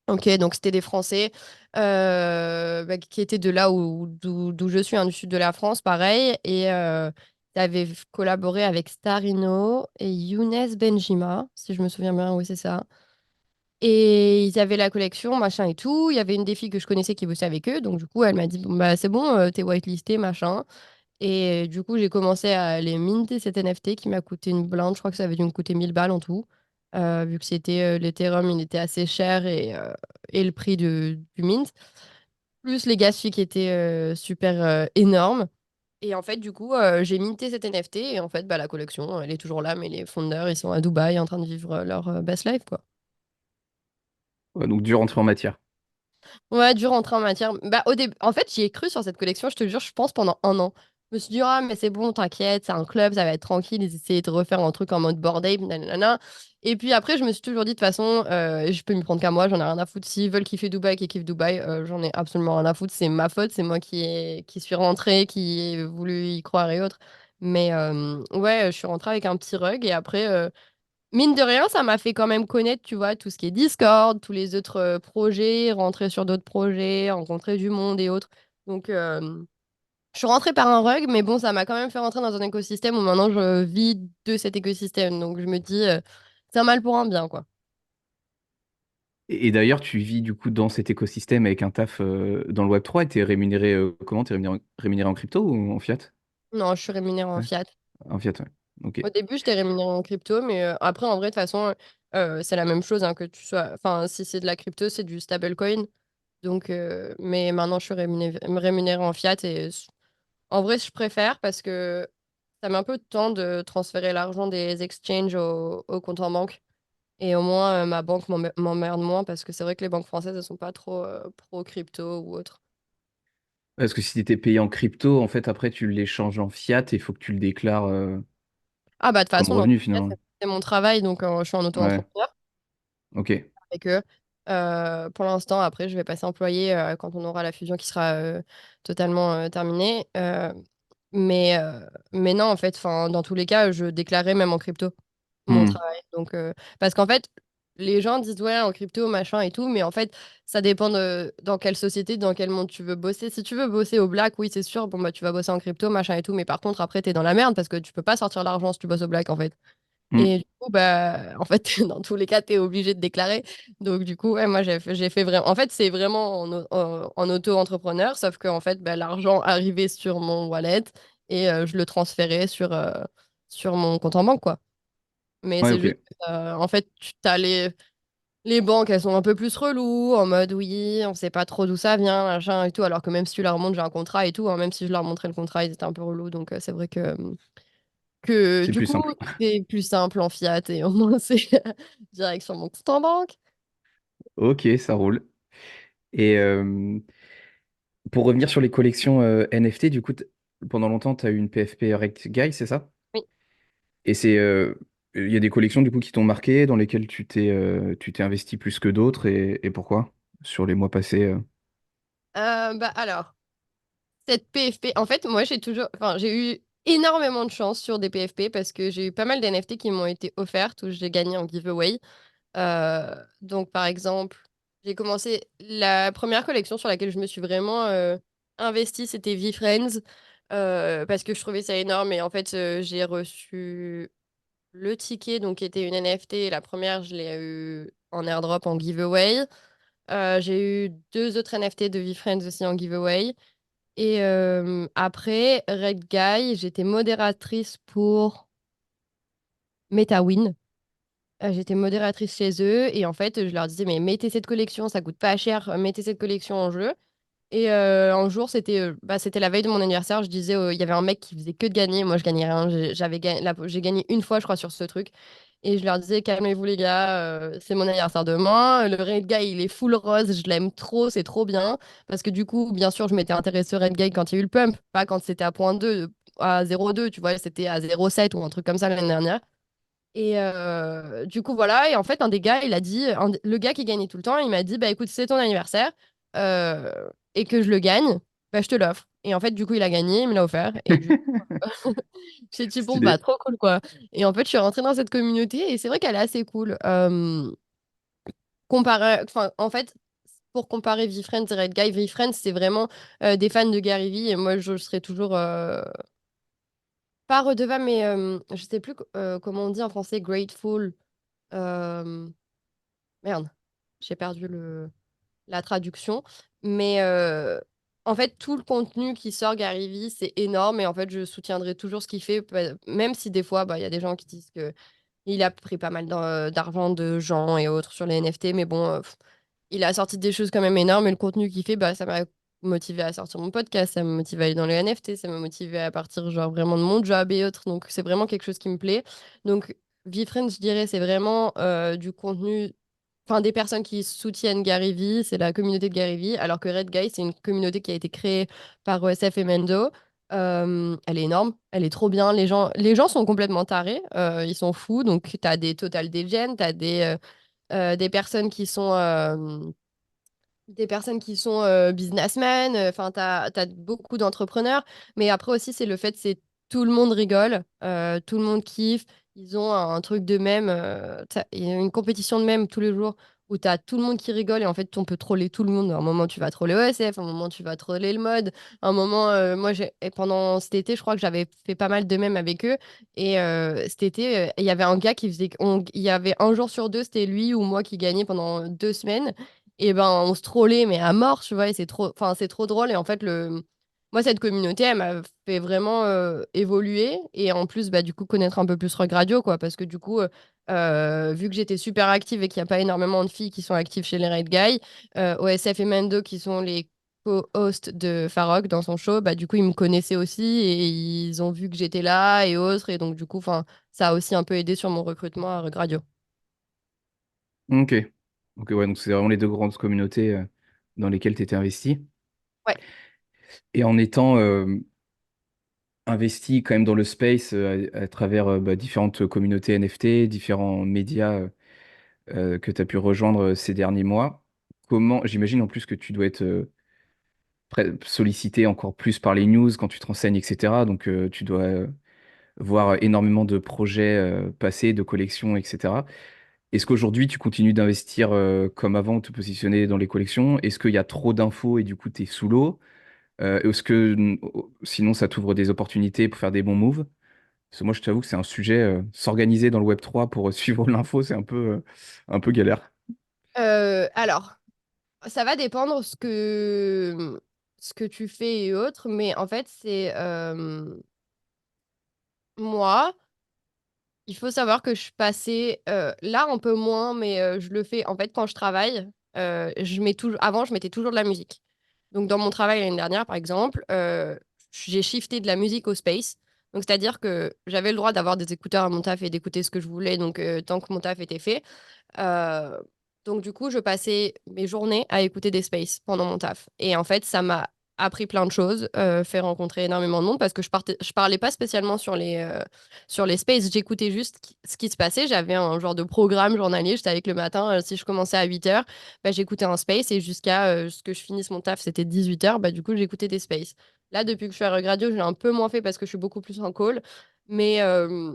Ok, donc c'était des Français bah, qui étaient de là d'où je suis, hein, du sud de la France, pareil. Et ils avaient collaboré avec Starino et Younes Benjima, si je me souviens bien, oui, c'est ça. Et ils avaient la collection, machin et tout. Il y avait une des filles que je connaissais qui bossait avec eux. Donc, du coup, elle m'a dit, bon, bah, c'est bon, t'es whitelisté, machin. Et du coup, j'ai commencé à aller minter cet NFT qui m'a coûté une blinde. Je crois que ça avait dû me coûter 1000 balles en tout. Vu que c'était l'Ethereum, il était assez cher et le prix du mint. Plus les gas fees qui étaient super énormes. Et en fait, du coup, j'ai minté cet NFT. Et en fait, bah, la collection, elle est toujours là. Mais les fondeurs, ils sont à Dubaï en train de vivre leur best life, quoi. Ouais, donc dur rentrer en matière. Ouais, dur rentrer en matière. Bah, au début, en fait, j'y ai cru sur cette collection, je te jure, je pense pendant un an. Je me suis dit, ah, mais c'est bon, t'inquiète, c'est un club, ça va être tranquille. Ils essayaient de refaire un truc en mode board ape, nanana. Et puis après, je me suis toujours dit, de toute façon, je peux m'y prendre qu'à moi, j'en ai rien à foutre. S'ils veulent kiffer Dubaï, qu'ils kiffent Dubaï, j'en ai absolument rien à foutre. C'est ma faute, c'est moi qui suis rentrée, qui ai voulu y croire et autres. Mais ouais, je suis rentrée avec un petit rug et après. Mine de rien, ça m'a fait quand même connaître, tu vois, tout ce qui est Discord, tous les autres projets, rentrer sur d'autres projets, rencontrer du monde et autres. Donc, je suis rentrée par un rug, mais bon, ça m'a quand même fait rentrer dans un écosystème où maintenant je vis de cet écosystème. Donc, je me dis, c'est un mal pour un bien, quoi. Et d'ailleurs, tu vis du coup dans cet écosystème avec un taf dans le Web3 et t'es rémunéré comment? T'es rémunéré en crypto ou en fiat? Non, je suis rémunérée en Ouais, fiat. en fiat, ouais. Ok. Au début, j'étais rémunérée en crypto, mais après, en vrai, de toute façon, c'est la même chose, hein, que tu sois. Enfin, si c'est de la crypto, c'est du stablecoin. Donc, mais maintenant, je suis rémunérée en fiat et en vrai, je préfère parce que ça met un peu de temps de transférer l'argent des exchanges au compte en banque. Et au moins, ma banque m'emmerde moins parce que c'est vrai que les banques françaises, elles sont pas trop pro crypto ou autre. Parce que si t'étais payé en crypto, en fait, après, tu l'échanges en fiat et il faut que tu le déclares. Ah bah de toute comme façon, dans tous revenu les cas, finalement. c'est mon travail, donc je suis en Ouais, auto-entrepreneur ok. avec eux. Pour l'instant, après, je vais passer employé quand on aura la fusion qui sera totalement terminée. Mais non, en fait, 'fin, dans tous les cas, je déclarais même en crypto mon Hmm. travail. Donc, parce qu'en fait, les gens disent ouais, en crypto, machin et tout, mais en fait, ça dépend de dans quelle société, dans quel monde tu veux bosser. Si tu veux bosser au black, oui, c'est sûr, bon, bah, tu vas bosser en crypto, machin et tout, mais par contre, après, t'es dans la merde parce que tu peux pas sortir l'argent si tu bosses au black, en fait. Hmm. Et du coup, bah, en fait, dans tous les cas, tu es obligé de déclarer. Donc, du coup, ouais, moi, j'ai fait vraiment. En fait, c'est vraiment en auto-entrepreneur, sauf que, en fait, bah, l'argent arrivait sur mon wallet et je le transférais sur mon compte en banque, quoi. Mais Ouais, c'est ok. juste, en fait, tu as les banques, elles sont un peu plus reloues, en mode oui, on sait pas trop d'où ça vient, machin et tout, alors que même si tu leur montres, j'ai un contrat et tout, hein, même si je leur montrais le contrat, ils étaient un peu relous. Donc, c'est vrai que C'est du plus coup, simple. c'est plus simple en fiat et au moins c'est direct sur mon compte en banque. Ok, ça roule. Et pour revenir sur les collections NFT, du coup, pendant longtemps, tu as eu une PFP Rect Guy, c'est ça? Oui. Et il y a des collections du coup qui t'ont marqué, dans lesquelles tu t'es investi plus que d'autres, et pourquoi? Sur les mois passés. Bah alors, cette PFP, en fait, moi enfin, j'ai eu énormément de chance sur des PFP parce que j'ai eu pas mal d'NFT qui m'ont été offertes ou j'ai gagné en giveaway. Donc, par exemple, j'ai commencé la première collection sur laquelle je me suis vraiment investie, c'était VeeFriends, parce que je trouvais ça énorme et en fait, j'ai reçu le ticket, donc qui était une NFT. La première, je l'ai eu en airdrop en giveaway. J'ai eu deux autres NFT de VeeFriends aussi en giveaway. Et après, Red Guy, j'étais modératrice pour MetaWin. J'étais modératrice chez eux et en fait, je leur disais, mais mettez cette collection, ça coûte pas cher, mettez cette collection en jeu. Et un jour, c'était la veille de mon anniversaire, je disais, il y avait un mec qui faisait que de gagner, moi je gagnais rien, j'ai gagné une fois, je crois, sur ce truc. Et je leur disais, calmez-vous les gars, c'est mon anniversaire demain. Le Red Guy, il est full rose, je l'aime trop, c'est trop bien. Parce que du coup, bien sûr, je m'étais intéressée au Red Guy quand il y a eu le pump, pas quand c'était à point 2, à 0,2, tu vois, c'était à 0,7 ou un truc comme ça l'année dernière. Et du coup, voilà. Et en fait, un des gars, il a dit, le gars qui gagnait tout le temps, il m'a dit, bah écoute, c'est ton anniversaire et que je le gagne, bah je te l'offre. Et en fait, du coup, il a gagné, il me l'a offert. Et du coup, j'ai dit, bon, bah Stylé. trop cool, quoi. Et en fait, je suis rentrée dans cette communauté et c'est vrai qu'elle est assez cool. Enfin, en fait, pour comparer VeeFriends et Red Guy, VeeFriends, c'est vraiment des fans de Gary Vee. Et moi, je serais toujours pas redevable, mais je sais plus comment on dit en français, grateful. Euh, Merde, j'ai perdu la traduction. Mais en fait, tout le contenu qui sort Gary Vee, c'est énorme. Et en fait, je soutiendrai toujours ce qu'il fait, même si des fois, bah, il y a des gens qui disent que il a pris pas mal d'argent de gens et autres sur les NFT. Mais bon, il a sorti des choses quand même énormes. Et le contenu qu'il fait, bah, ça m'a motivé à sortir mon podcast, ça m'a motivé à aller dans les NFT, ça m'a motivé à partir genre vraiment de mon job et autres. Donc, c'est vraiment quelque chose qui me plaît. Donc, VeeFriends, je dirais, c'est vraiment du contenu, enfin des personnes qui soutiennent Gary Vee, c'est la communauté de Gary Vee, alors que Red Guy, c'est une communauté qui a été créée par OSF et Mendo. Elle est énorme, elle est trop bien. Les gens sont complètement tarés, ils sont fous. Donc, tu as des Total Degen, tu as des personnes qui sont businessmen, enfin, t'as beaucoup d'entrepreneurs, mais après aussi, c'est le fait, c'est tout le monde rigole, tout le monde kiffe, ils ont un truc de même, il y a une compétition de même tous les jours où t'as tout le monde qui rigole et en fait, on peut troller tout le monde. À un moment, tu vas troller OSF, à un moment, tu vas troller le mode, à un moment, moi, et pendant cet été, je crois que j'avais fait pas mal de mèmes avec eux et cet été, il y avait un gars qui faisait, il y avait un jour sur deux, c'était lui ou moi qui gagnait pendant 2 semaines. Et ben, on se trollait, mais à mort, tu vois, et enfin, c'est trop drôle. Et en fait, moi, cette communauté, elle m'a fait vraiment évoluer. Et en plus, bah, du coup, connaître un peu plus Rock Radio, quoi. Parce que du coup, vu que j'étais super active et qu'il n'y a pas énormément de filles qui sont actives chez les Red Guys, OSF et Mendo, qui sont les co-hosts de Farok dans son show, bah, du coup, ils me connaissaient aussi et ils ont vu que j'étais là et autres. Et donc, du coup, enfin, ça a aussi un peu aidé sur mon recrutement à Rock Radio. Ok. Ok, ouais, donc c'est vraiment les deux grandes communautés dans lesquelles tu étais investi. Ouais. Et en étant investi quand même dans le space à travers différentes communautés NFT, différents médias que tu as pu rejoindre ces derniers mois. J'imagine en plus que tu dois être sollicité encore plus par les news quand tu te renseignes, etc. Donc tu dois voir énormément de projets passés, de collections, etc. Est-ce qu'aujourd'hui tu continues d'investir comme avant, te positionner dans les collections? Est-ce qu'il y a trop d'infos et du coup tu es sous l'eau? Est-ce que sinon ça t'ouvre des opportunités pour faire des bons moves? Parce que moi je t'avoue que c'est un sujet, s'organiser dans le Web3 pour suivre l'info, c'est un peu galère. Alors, ça va dépendre ce que tu fais et autres, mais en fait, c'est moi. Il faut savoir que je passais là un peu moins, mais je le fais en fait quand je travaille. Je mets toujours, avant, je mettais toujours de la musique. Donc, dans mon travail l'année dernière, par exemple, j'ai shifté de la musique au space. Donc, c'est-à-dire que j'avais le droit d'avoir des écouteurs à mon taf et d'écouter ce que je voulais, donc tant que mon taf était fait. Euh, donc, du coup, je passais mes journées à écouter des spaces pendant mon taf. Et en fait, ça m'a appris plein de choses, fait rencontrer énormément de monde parce que je parlais pas spécialement sur les spaces. J'écoutais juste ce qui se passait. J'avais un genre de programme journalier. Je savais que le matin, si je commençais à 8 heures, bah, j'écoutais un space et jusqu'à ce que je finisse mon taf, c'était 18 heures. Bah, du coup, j'écoutais des spaces. Là, depuis que je suis à Regradio, j'ai un peu moins fait parce que je suis beaucoup plus en call. Mais, euh,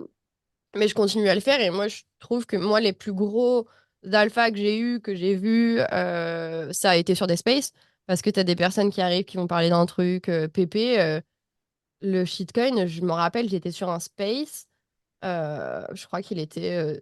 mais je continue à le faire et moi, je trouve que moi, les plus gros alphas que j'ai eu, que j'ai vu, ça a été sur des spaces parce que tu as des personnes qui arrivent qui vont parler d'un truc pépé. Le shitcoin, je me rappelle, j'étais sur un space. Je crois qu'il était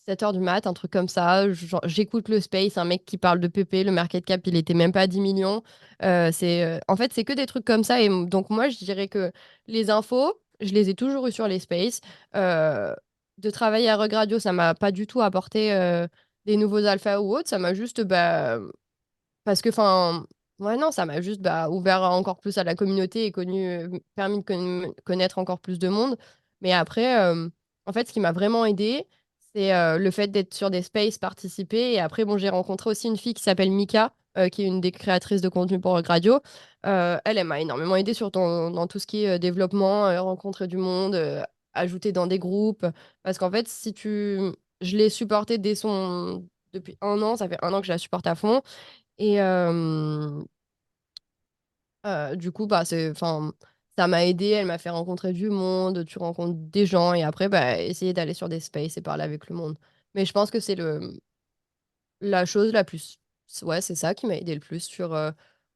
7 heures du mat, un truc comme ça. J'écoute le space, un mec qui parle de PP, le market cap, il était même pas à 10 millions. En fait, c'est que des trucs comme ça. Et donc, moi, je dirais que les infos, je les ai toujours eues sur les spaces. Euh, de travailler à Rug Radio, ça m'a pas du tout apporté des nouveaux alphas ou autres. Ça m'a juste parce que, enfin, ouais, non, ça m'a juste ouvert encore plus à la communauté et permis de connaître encore plus de monde. Mais après, en fait, ce qui m'a vraiment aidé, c'est le fait d'être sur des spaces, participer. Et après, bon, j'ai rencontré aussi une fille qui s'appelle Mika, qui est une des créatrices de contenu pour Radio. Elle m'a énormément aidé dans tout ce qui est développement, rencontrer du monde, ajouter dans des groupes. Parce qu'en fait, si tu... Je l'ai supporté depuis 1 an, ça fait 1 an que je la supporte à fond. Et du coup, enfin, ça m'a aidé, elle m'a fait rencontrer du monde, tu rencontres des gens et après, essayer d'aller sur des spaces et parler avec le monde. Mais je pense que c'est la chose la plus. Ouais, c'est ça qui m'a aidé le plus sur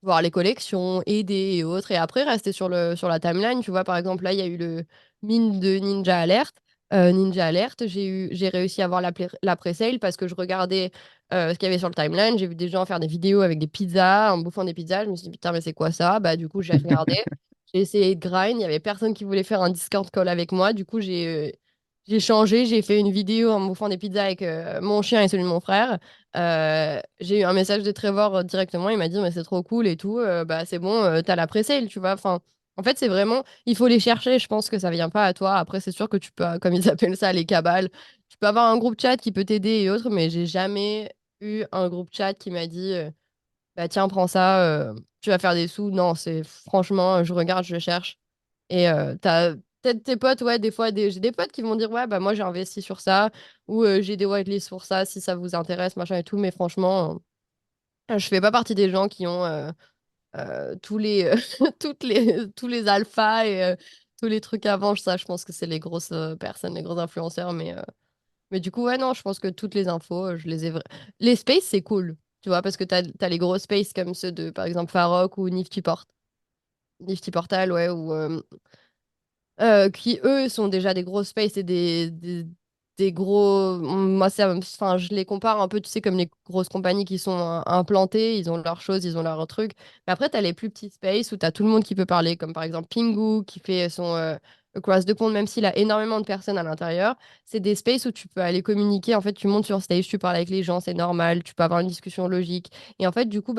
voir les collections, aider et autres. Et après, rester sur la timeline. Tu vois, par exemple, là, il y a eu le mine de Ninja Alert. Ninja Alert, j'ai réussi à voir la pré-sale parce que je regardais ce qu'il y avait sur le timeline. J'ai vu des gens faire des vidéos avec des pizzas, en bouffant des pizzas. Je me suis dit, putain, mais c'est quoi ça? Bah, du coup, j'ai regardé. J'ai essayé de grind. Il y avait personne qui voulait faire un Discord call avec moi. Du coup, j'ai changé. J'ai fait une vidéo en bouffant des pizzas avec mon chien et celui de mon frère. J'ai eu un message de Trevor directement, il m'a dit mais c'est trop cool et tout, bah c'est bon, t'as la pré-sale, tu vois. Enfin, en fait, c'est vraiment, il faut les chercher, je pense que ça vient pas à toi. Après, c'est sûr que tu peux, comme ils appellent ça, les cabales, tu peux avoir un groupe chat qui peut t'aider et autres, mais j'ai jamais eu un groupe chat qui m'a dit bah tiens, prends ça, tu vas faire des sous. Non, c'est franchement, je regarde, je cherche. Et t'as peut-être tes potes, ouais, des fois, j'ai des potes qui vont dire, ouais, bah moi j'ai investi sur ça, ou j'ai des whitelists pour ça, si ça vous intéresse, machin et tout. Mais franchement, je fais pas partie des gens qui ont tous les, tous les alphas et tous les trucs avant. Ça, je pense que c'est les grosses personnes, les gros influenceurs. Mais du coup, ouais, non, je pense que toutes les infos, je les ai. Les spaces, c'est cool, tu vois, parce que t'as les gros spaces comme ceux de, par exemple, Farok ou Nifty Portal, ouais, ou qui eux sont déjà des gros spaces et des gros. Moi, enfin, je les compare un peu, tu sais, comme les grosses compagnies qui sont implantées, ils ont leurs choses, ils ont leurs trucs. Mais après, tu as les plus petits spaces où tu as tout le monde qui peut parler, comme par exemple Pingu qui fait son Across the Pond, même s'il a énormément de personnes à l'intérieur. C'est des spaces où tu peux aller communiquer. En fait, tu montes sur stage, tu parles avec les gens, c'est normal, tu peux avoir une discussion logique. Et en fait, du coup,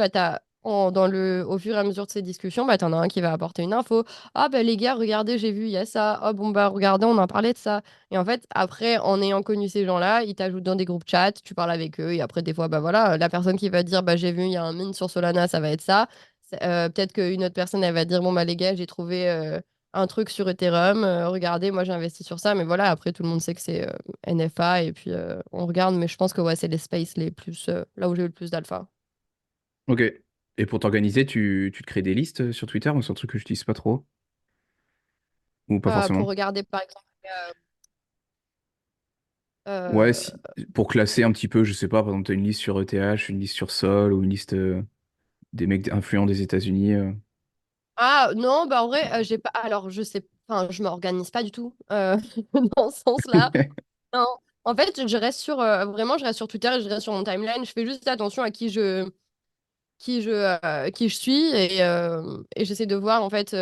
au fur et à mesure de ces discussions, bah, t'en as un qui va apporter une info. Ah bah les gars, regardez, j'ai vu, il y a ça. Oh bon bah regardez, on en parlait de ça. Et en fait, après, en ayant connu ces gens-là, ils t'ajoutent dans des groupes chat, tu parles avec eux, et après des fois, bah voilà, la personne qui va dire bah j'ai vu, il y a un mine sur Solana, ça va être ça. Peut-être qu'une autre personne, elle va dire bon bah les gars, j'ai trouvé un truc sur Ethereum, regardez, moi j'ai investi sur ça, mais voilà, après tout le monde sait que c'est NFA et puis on regarde, mais je pense que ouais, c'est les spaces les plus, là où j'ai eu le plus d'alpha. Ok. Et pour t'organiser, tu te crées des listes sur Twitter ou c'est un truc que je n'utilise pas trop? Ou pas Pour forcément? regarder par exemple, Ouais, euh, si, pour classer un petit peu, je sais pas, par exemple, t'as une liste sur ETH, une liste sur Sol ou une liste des mecs influents des États-Unis. ah non, bah en vrai, j'ai pas, alors je sais, enfin, je m'organise pas du tout dans ce sens-là. Non, en fait, je reste sur, vraiment, je reste sur Twitter et je reste sur mon timeline. Je fais juste attention à qui je suis et j'essaie de voir en fait.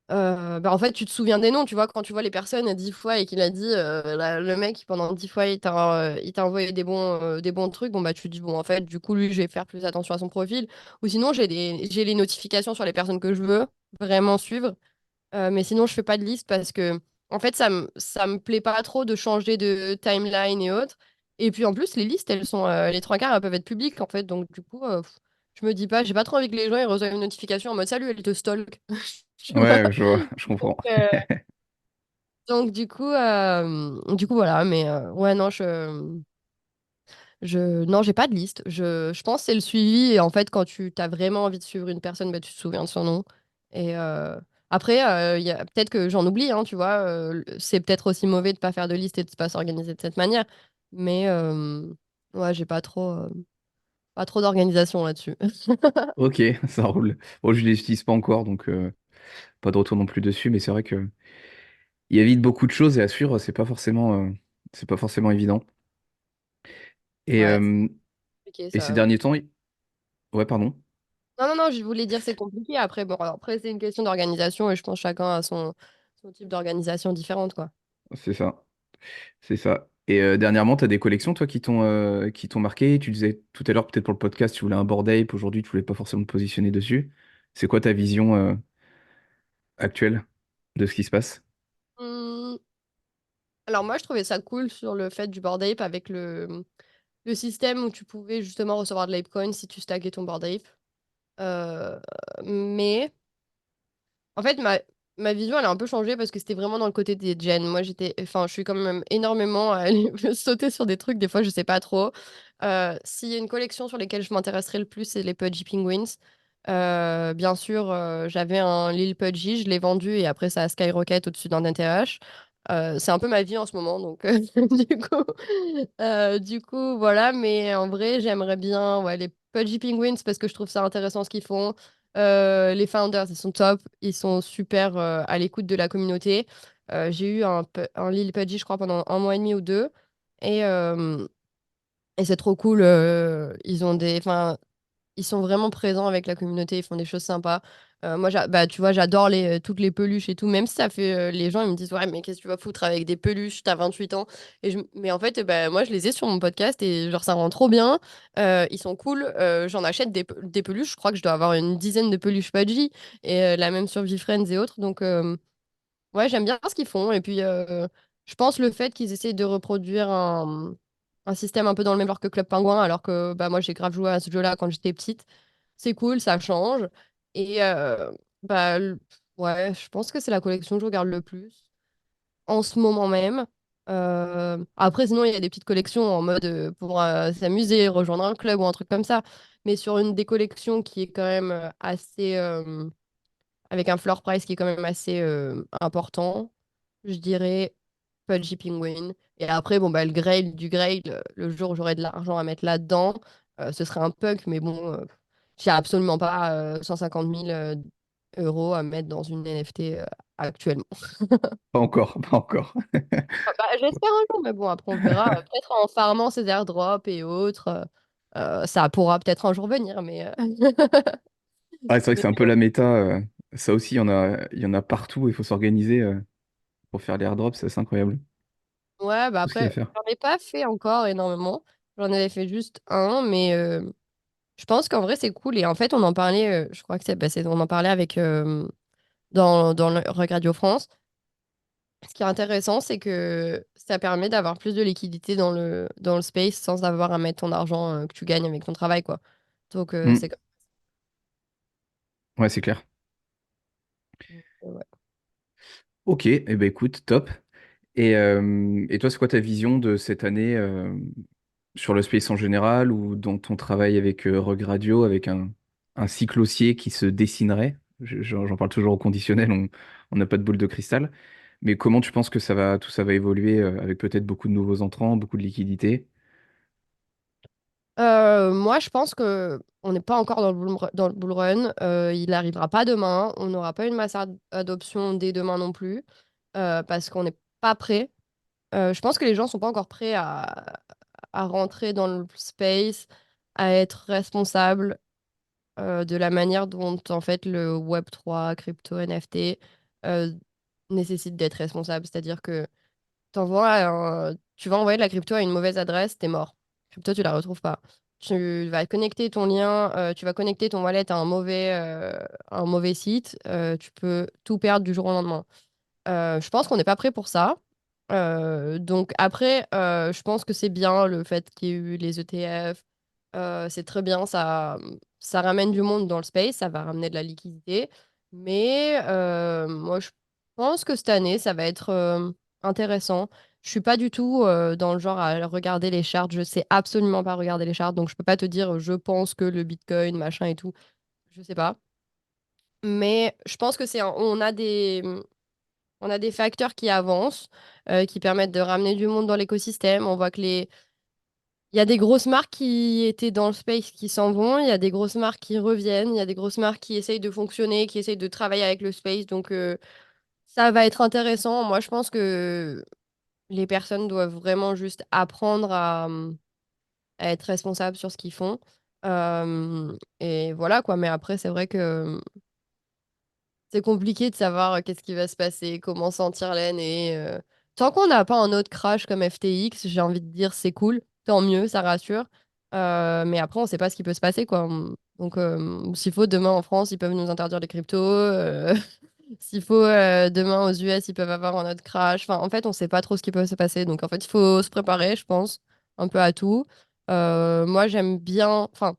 Bah, en fait, tu te souviens des noms, tu vois, quand tu vois les personnes 10 fois et qu'il a dit le mec pendant 10 fois il t'a envoyé des bons trucs, bon bah tu te dis bon en fait du coup lui je vais faire plus attention à son profil ou sinon j'ai les notifications sur les personnes que je veux vraiment suivre. Mais sinon je fais pas de liste parce que en fait ça me plaît pas trop de changer de timeline et autres. Et puis en plus les listes elles sont les trois quarts elles peuvent être publiques en fait donc du coup je me dis pas j'ai pas trop envie que les gens ils reçoivent une notification en mode salut elle te stalk. Tu vois. Ouais, je vois, je comprends. Euh, donc du coup voilà, mais ouais non non j'ai pas de liste. Je pense que c'est le suivi et en fait quand tu as vraiment envie de suivre une personne, bah, tu te souviens de son nom. Et après il y a peut-être que j'en oublie, hein, tu vois. C'est peut-être aussi mauvais de pas faire de liste et de pas s'organiser de cette manière, mais ouais j'ai pas trop d'organisation là-dessus. Ok, ça roule. Bon, je ne l'utilise pas encore, donc pas de retour non plus dessus, mais c'est vrai que il y a vite beaucoup de choses et à suivre, c'est pas forcément évident. Et, Ouais, c'est euh, compliqué et ces ça. derniers temps, ouais, pardon, Non, non, non, je voulais dire c'est compliqué. Après, bon, alors, après c'est une question d'organisation et je pense que chacun a son type d'organisation différente, quoi. c'est ça, c'est ça. Et dernièrement, tu as des collections, toi, qui t'ont marqué. Tu disais tout à l'heure, peut-être pour le podcast, tu voulais un Bored Ape. Aujourd'hui, tu voulais pas forcément te positionner dessus. C'est quoi ta vision actuelle de ce qui se passe? Hum, alors moi, je trouvais ça cool sur le fait du Bored Ape avec le système où tu pouvais justement recevoir de l'Apecoin si tu stackais ton Bored Ape. Euh, mais en fait, ma vision, elle a un peu changé parce que c'était vraiment dans le côté des gens. Moi, enfin, je suis quand même énormément à aller sauter sur des trucs. Des fois, je sais pas trop. S'il y a une collection sur lesquelles je m'intéresserais le plus, c'est les Pudgy Penguins. Bien sûr, j'avais un Lil Pudgy, je l'ai vendu et après, ça a skyrocket au-dessus d'un ETH. C'est un peu ma vie en ce moment, donc du coup, voilà. Mais en vrai, j'aimerais bien ouais, les Pudgy Penguins parce que je trouve ça intéressant ce qu'ils font. Les founders, ils sont top, ils sont super à l'écoute de la communauté. J'ai eu un Lil Pudgy, je crois, pendant un mois et demi ou deux. Et, euh, et c'est trop cool. Enfin, ils sont vraiment présents avec la communauté, ils font des choses sympas. Moi, bah, tu vois, j'adore toutes les peluches et tout, même si ça fait. Les gens, ils me disent, ouais, mais qu'est-ce que tu vas foutre avec des peluches, t'as 28 ans. Mais en fait, bah, moi, je les ai sur mon podcast et genre, ça rend trop bien. Ils sont cool. J'en achète des peluches, je crois que je dois avoir une dizaine de peluches Pudgy et la même sur VeeFriends et autres. Donc, ouais, j'aime bien ce qu'ils font. Et puis, je pense le fait qu'ils essaient de reproduire un système un peu dans le même genre que Club Penguin, alors que bah, moi, j'ai grave joué à ce jeu-là quand j'étais petite. C'est cool, ça change. Et bah, ouais, je pense que c'est la collection que je regarde le plus en ce moment même. Après, sinon, il y a des petites collections en mode pour s'amuser, rejoindre un club ou un truc comme ça. Mais sur une des collections qui est quand même assez avec un floor price qui est quand même assez important, je dirais Pudgy Penguin. Et après, bon, bah, le Grail du Grail, le jour où j'aurai de l'argent à mettre là-dedans, ce serait un punk, mais bon, j'ai absolument pas 150 000 euros à mettre dans une NFT actuellement. Pas encore, pas encore. Ah, bah, j'espère un jour, mais bon, après, on verra. Peut-être en farmant ces airdrops et autres, ça pourra peut-être un jour venir, mais, Ah, c'est vrai que mais c'est un peu la méta. Ça aussi, il y en a partout. Il faut s'organiser pour faire les airdrops. C'est assez incroyable. ouais, bah Tout ce qu'il y a à après, faire. j'en ai pas fait encore énormément. J'en avais fait juste un, mais je pense qu'en vrai, c'est cool. Et en fait, on en parlait, je crois que on en parlait avec dans le Rock Radio France. Ce qui est intéressant, c'est que ça permet d'avoir plus de liquidité dans le space sans avoir à mettre ton argent que tu gagnes avec ton travail, quoi. Donc, Hmm. Ouais, c'est clair. Ouais. Ok, eh ben écoute, top. Et toi, c'est quoi ta vision de cette année sur le space en général ou dans ton travail avec Rug Radio, avec un cycle haussier qui se dessinerait? J'en parle toujours au conditionnel, on n'a pas de boule de cristal. Mais comment tu penses que tout ça va évoluer avec peut-être beaucoup de nouveaux entrants, beaucoup de liquidités? Moi, je pense que on n'est pas encore dans le bull run. Il n'arrivera pas demain. On n'aura pas une masse adoption dès demain non plus, parce qu'on n'est pas prêt. Je pense que les gens sont pas encore prêts à rentrer dans le space, à être responsables de la manière dont en fait le Web3, crypto, NFT euh, nécessite d'être responsable. C'est-à-dire que tu vas envoyer de la crypto à une mauvaise adresse, t'es mort. Crypto, tu la retrouves pas. Tu vas connecter ton lien, tu vas connecter ton wallet à un mauvais site, tu peux tout perdre du jour au lendemain. Je pense qu'on n'est pas prêt pour ça. Donc après, je pense que c'est bien le fait qu'il y ait eu les ETF. C'est très bien, ça ramène du monde dans le space, ça va ramener de la liquidité. Mais moi, je pense que cette année, ça va être intéressant. Je suis pas du tout dans le genre à regarder les charts. Je sais absolument pas regarder les charts, donc je peux pas te dire je pense que le Bitcoin, machin et tout. Je sais pas. Mais je pense que on a des facteurs qui avancent, qui permettent de ramener du monde dans l'écosystème. On voit que il y a des grosses marques qui étaient dans le space qui s'en vont, il y a des grosses marques qui reviennent, il y a des grosses marques qui essayent de fonctionner, qui essayent de travailler avec le space. Donc, ça va être intéressant. Moi, je pense que les personnes doivent vraiment juste apprendre à être responsables sur ce qu'ils font. Et voilà quoi. Mais après, c'est vrai que c'est compliqué de savoir qu'est-ce qui va se passer, comment sentir l'aine. Et tant qu'on n'a pas un autre crash comme FTX, j'ai envie de dire c'est cool, tant mieux, ça rassure. Mais après, on ne sait pas ce qui peut se passer, quoi. Donc, s'il faut, demain en France, ils peuvent nous interdire les cryptos. S'il faut, demain aux US, ils peuvent avoir un autre crash. Enfin, en fait, on ne sait pas trop ce qui peut se passer. Donc, en fait, il faut se préparer, je pense, un peu à tout. Moi, j'aime bien. Enfin,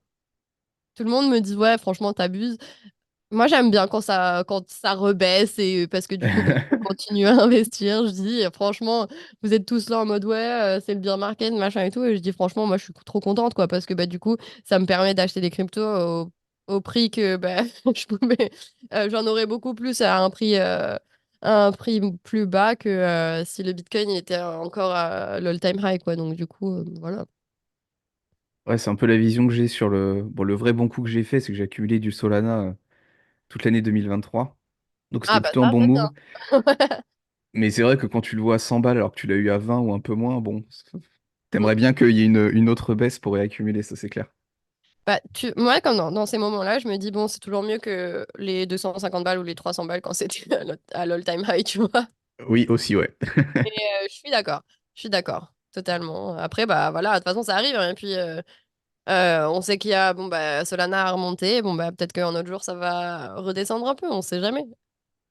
tout le monde me dit, ouais, franchement, t'abuses. Moi, j'aime bien quand ça rebaisse et parce que du coup, bah, je peux continuer à investir. Je dis, franchement, vous êtes tous là en mode, ouais, c'est le bear market, machin et tout. Et je dis, franchement, moi, je suis trop contente, quoi, parce que bah, du coup, ça me permet d'acheter des cryptos au prix que bah, je pouvais. J'en aurais beaucoup plus à un prix plus bas que si le Bitcoin il était encore à l'all-time high, quoi. Donc, du coup, voilà. Ouais, c'est un peu la vision que j'ai sur le... Bon, le vrai bon coup que j'ai fait, c'est que j'ai accumulé du Solana toute l'année 2023. Donc Ah, c'était bah, plutôt un ça, bon c'est move. bien. Mais c'est vrai que quand tu le vois à 100 balles alors que tu l'as eu à 20 ou un peu moins, bon, t'aimerais bien qu'il y ait une autre baisse pour réaccumuler, ça c'est clair. Bah, moi, comme dans ces moments-là, je me dis, bon, c'est toujours mieux que les 250 balles ou les 300 balles quand c'était à l'all-time high, tu vois. Oui, aussi, ouais. Et je suis d'accord. Je suis d'accord. Totalement. Après, bah voilà, de toute façon, ça arrive, hein. Et puis, on sait qu'il y a, bon, bah, Solana a remonté. Bon, bah, peut-être qu'un autre jour, ça va redescendre un peu. On sait jamais.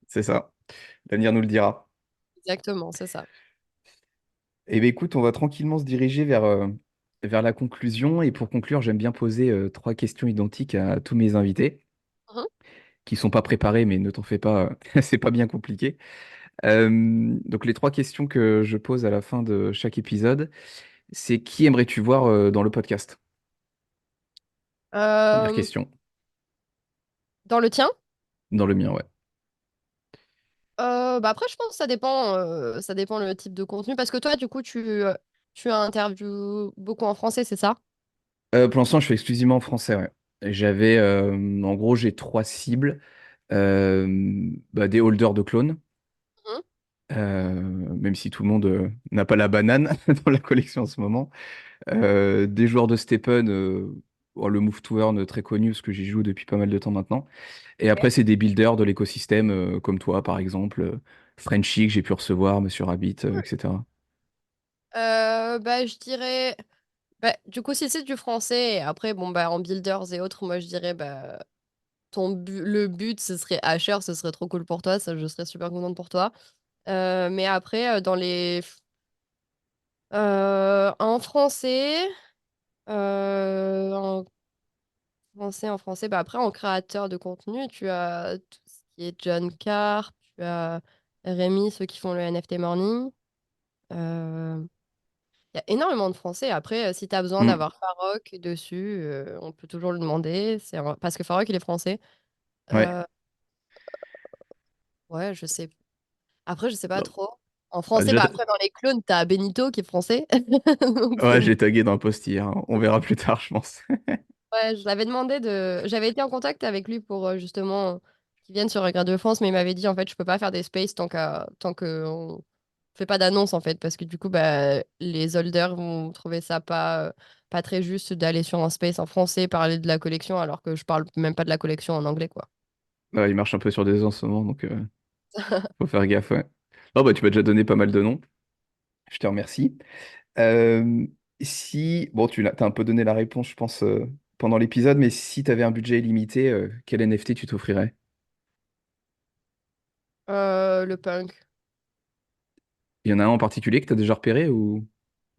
C'est ça. L'avenir nous le dira. Exactement, c'est ça. Eh bien, écoute, on va tranquillement se diriger vers la conclusion. Et pour conclure, j'aime bien poser trois questions identiques à tous mes invités, Mhm. qui sont pas préparés, mais ne t'en fais pas, c'est pas bien compliqué. Donc, les trois questions que je pose à la fin de chaque épisode, c'est qui aimerais-tu voir dans le podcast? Première Euh, question. dans le tien? Dans le mien, ouais. Bah après, je pense que ça dépend le type de contenu. Parce que toi, du coup, tu interviews beaucoup en français, c'est ça? Pour l'instant, je fais exclusivement en français, ouais. J'avais, en gros, j'ai trois cibles. Des holders de clones, Mhm. même si tout le monde n'a pas la banane dans la collection en ce moment. Des joueurs de Stephen, bon, le Move to Earn très connu, parce que j'y joue depuis pas mal de temps maintenant. Et après, c'est des builders de l'écosystème, comme toi, par exemple, Frenchy, que j'ai pu recevoir, Monsieur Rabbit, etc. Bah, je dirais. Bah, du coup, si c'est du français, et après, bon, bah, en builders et autres, moi, je dirais, bah, le but, ce serait Asher, ce serait trop cool pour toi, ça, je serais super contente pour toi. Mais après, en français, en en français, bah, après, en créateur de contenu, tu as tout ce qui est John Carp. Tu as Rémi, ceux qui font le NFT Morning. Euh, Il y a énormément de Français. Après, si tu as besoin Hmm. d'avoir Farok dessus, on peut toujours le demander. Parce que Farok, il est français. Ouais. Euh, ouais, je sais. Après, je sais pas Bah, trop. En bah, français, déjà, bah après, dans les clones, t'as Benito qui est français. Donc, ouais, j'ai tagué dans un post hier, hein. On verra plus tard, je pense. ouais, je l'avais demandé de. J'avais été en contact avec lui pour justement qu'il vienne sur Regret de France, mais il m'avait dit en fait, je peux pas faire des spaces tant que on fait pas d'annonce en fait, parce que du coup, bah, les holders vont trouver ça pas très juste d'aller sur un space en français parler de la collection alors que je parle même pas de la collection en anglais, quoi. Ouais, il marche un peu sur des œufs en ce moment, donc faut faire gaffe, ouais. Oh, bah, tu m'as déjà donné pas mal de noms. Je te remercie. Euh, Si, bon, t'as un peu donné la réponse, je pense, pendant l'épisode, mais si tu avais un budget illimité, quel NFT tu t'offrirais? Le punk. Il y en a un en particulier que tu as déjà repéré ou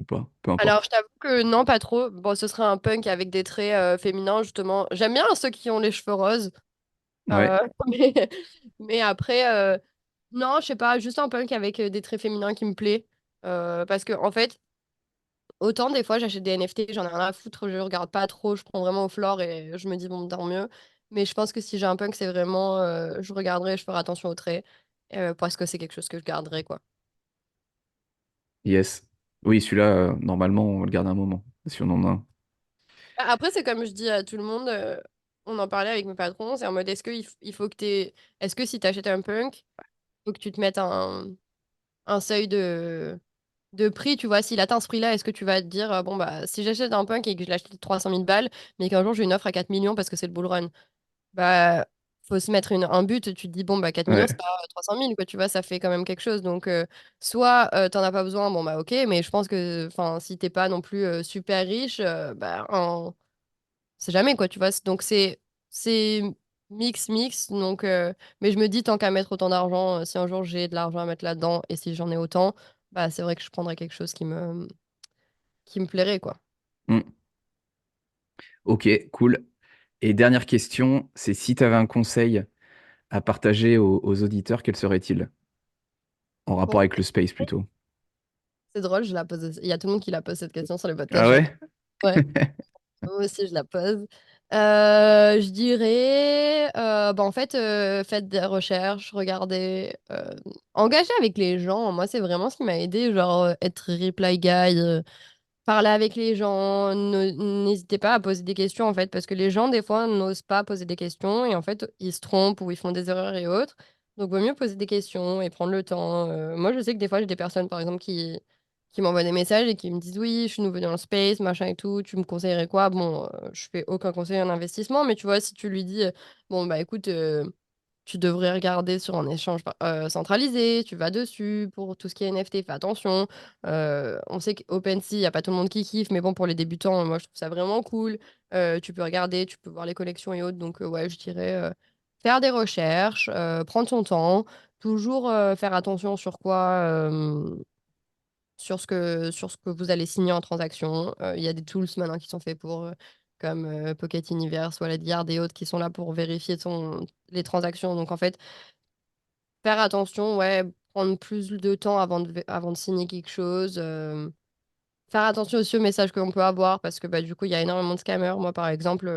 pas? Peu Alors, importe. je t'avoue que non, pas trop. Bon, ce serait un punk avec des traits féminins, justement. J'aime bien ceux qui ont les cheveux roses. Ouais. Mais, mais après, non, je sais pas, juste un punk avec des traits féminins qui me plaît. Parce que, en fait, autant des fois j'achète des NFT, j'en ai rien à foutre, je regarde pas trop, je prends vraiment au floor et je me dis, bon, tant mieux. Mais je pense que si j'ai un punk, c'est vraiment, je regarderai, je ferai attention aux traits. Parce que c'est quelque chose que je garderai, quoi. Yes. Oui, celui-là, normalement, on le garde un moment, si on en a un. Après, c'est comme je dis à tout le monde, on en parlait avec mes patrons, c'est en mode, il faut que est-ce que si t'achètes un punk, il faut que tu te mettes un seuil de prix, tu vois, s'il atteint ce prix-là, est-ce que tu vas te dire, bon, bah, si j'achète un punk et que je l'achète 300 000 balles, mais qu'un jour j'ai une offre à 4 millions parce que c'est le bull run, bah, faut se mettre un but, tu te dis, bon, bah, 4 millions, c'est Ouais. pas 300 000, quoi, tu vois, ça fait quand même quelque chose. Donc, soit t'en as pas besoin, bon, bah, ok, mais je pense que, enfin, si t'es pas non plus super riche, bah, c'est jamais, quoi, tu vois. Donc, c'est mix. Donc, mais je me dis, tant qu'à mettre autant d'argent, si un jour j'ai de l'argent à mettre là-dedans et si j'en ai autant, bah, c'est vrai que je prendrais quelque chose qui me plairait, quoi. Hmm. Ok, cool. Et dernière question, c'est si tu avais un conseil à partager aux auditeurs, quel serait-il? En rapport avec le space plutôt. C'est drôle, je la pose aussi. Il y a tout le monde qui la pose cette question sur les podcasts. Ah ouais? Ouais, moi aussi je la pose. Je dirais, bah, en fait, faites des recherches, regardez, engagez avec les gens. Moi, c'est vraiment ce qui m'a aidé, genre être reply guy, parler avec les gens. N'hésitez pas à poser des questions en fait, parce que les gens des fois n'osent pas poser des questions et en fait ils se trompent ou ils font des erreurs et autres. Donc vaut mieux poser des questions et prendre le temps. Moi je sais que des fois j'ai des personnes par exemple qui m'envoient des messages et qui me disent oui, je suis nouveau dans le space, machin et tout, tu me conseillerais quoi? Bon, je fais aucun conseil en investissement, mais tu vois, si tu lui dis bon bah écoute, tu devrais regarder sur un échange centralisé, tu vas dessus pour tout ce qui est NFT, fais attention. On sait qu'OpenSea, il n'y a pas tout le monde qui kiffe, mais bon, pour les débutants, moi je trouve ça vraiment cool. Tu peux regarder, tu peux voir les collections et autres. Donc, ouais, je dirais faire des recherches, prendre son temps, toujours faire attention sur quoi, sur ce que vous allez signer en transaction. Il y a des tools maintenant qui sont faits pour, comme Pocket Universe, Wallet et autres, qui sont là pour vérifier les transactions. Donc, en fait, faire attention, ouais, prendre plus de temps avant de signer quelque chose. Faire attention aussi aux messages que l'on peut avoir parce que bah, du coup, il y a énormément de scammers. Moi, par exemple,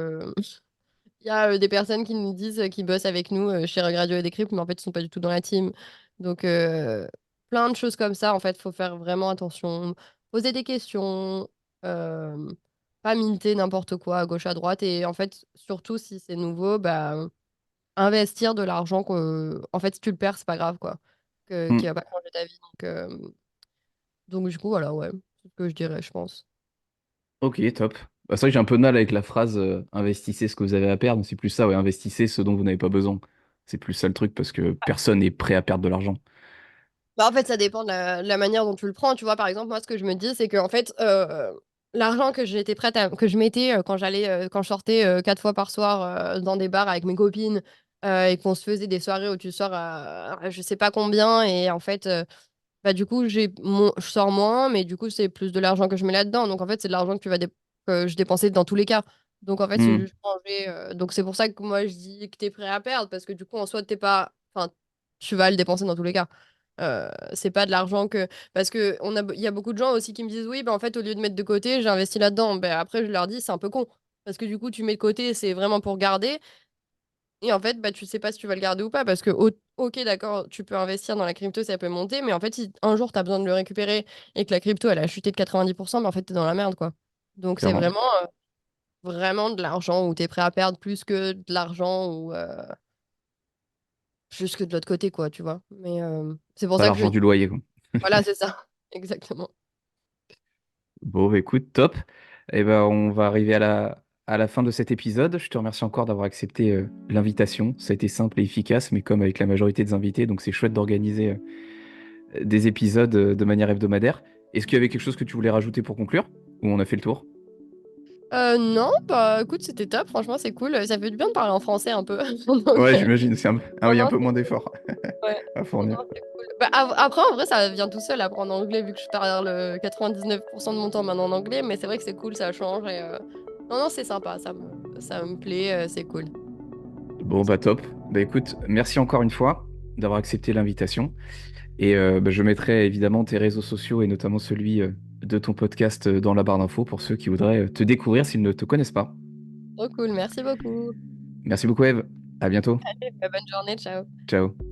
il y a des personnes qui nous disent qu'ils bossent avec nous chez Regradio et Decrypt, mais en fait, ils sont pas du tout dans la team. Donc, plein de choses comme ça, en fait, faut faire vraiment attention. Poser des questions, euh, pas minter n'importe quoi à gauche, à droite. Et en fait, surtout si c'est nouveau, bah, investir de l'argent en fait, si tu le perds, c'est pas grave, quoi. Qui Hmm. va pas changer ta vie. Donc, du coup, voilà, ouais. C'est ce que je dirais, je pense. Ok, top. Bah, c'est vrai que j'ai un peu de mal avec la phrase investissez ce que vous avez à perdre. C'est plus ça, ouais, investissez ce dont vous n'avez pas besoin. C'est plus ça le truc parce que personne n'est prêt à perdre de l'argent. Bah, en fait, ça dépend de la manière dont tu le prends. Tu vois, par exemple, moi, ce que je me dis, c'est que en fait, l'argent que j'étais prête que je mettais quand je sortais 4 fois par soir dans des bars avec mes copines et qu'on se faisait des soirées où tu sors à je sais pas combien et en fait, bah du coup, je sors moins, mais du coup, c'est plus de l'argent que je mets là-dedans. Donc en fait, c'est de l'argent que je dépensais dans tous les cas. Donc en fait, c'est Hmm. juste changer. Donc c'est pour ça que moi, je dis que t'es prêt à perdre parce que du coup, en soi, t'es pas. Enfin, tu vas le dépenser dans tous les cas. C'est pas de l'argent que... Parce que il y a beaucoup de gens aussi qui me disent, oui, bah, en fait, au lieu de mettre de côté, j'ai investi là-dedans. Ben, après, je leur dis, c'est un peu con. Parce que du coup, tu mets de côté, c'est vraiment pour garder. Et en fait, bah, tu sais pas si tu vas le garder ou pas. Parce que, ok, d'accord, tu peux investir dans la crypto, ça peut monter. Mais en fait, si un jour, tu as besoin de le récupérer et que la crypto, elle a chuté de 90%, mais en fait, tu es dans la merde, quoi. Donc, c'est Clairement. vraiment de l'argent où tu es prêt à perdre plus que de l'argent ou juste que de l'autre côté, quoi, tu vois. Mais c'est pour Pas ça que je l'argent dis, du loyer, quoi. voilà, c'est ça. Exactement. Bon, bah, écoute, top. Et ben, on va arriver à la fin de cet épisode. Je te remercie encore d'avoir accepté l'invitation. Ça a été simple et efficace, mais comme avec la majorité des invités, donc c'est chouette d'organiser des épisodes de manière hebdomadaire. Est-ce qu'il y avait quelque chose que tu voulais rajouter pour conclure? Ou on a fait le tour? Non, bah écoute, c'était top, franchement, c'est cool. Ça fait du bien de parler en français un peu. Donc, Ouais, j'imagine, il y a un non, peu moins d'efforts ouais. à Non, fournir. non, c'est cool. Bah, après, en vrai, ça vient tout seul apprendre anglais, vu que je parle 99% de mon temps maintenant en anglais, mais c'est vrai que c'est cool, ça change. Et, non, non, c'est sympa, ça me plaît, c'est cool. Bon, bah top. Bah écoute, merci encore une fois d'avoir accepté l'invitation. Et bah, je mettrai évidemment tes réseaux sociaux et notamment celui de ton podcast dans la barre d'infos pour ceux qui voudraient te découvrir s'ils ne te connaissent pas. Trop cool, merci beaucoup. Merci beaucoup, Eve. À bientôt. Bonne journée, ciao. Ciao.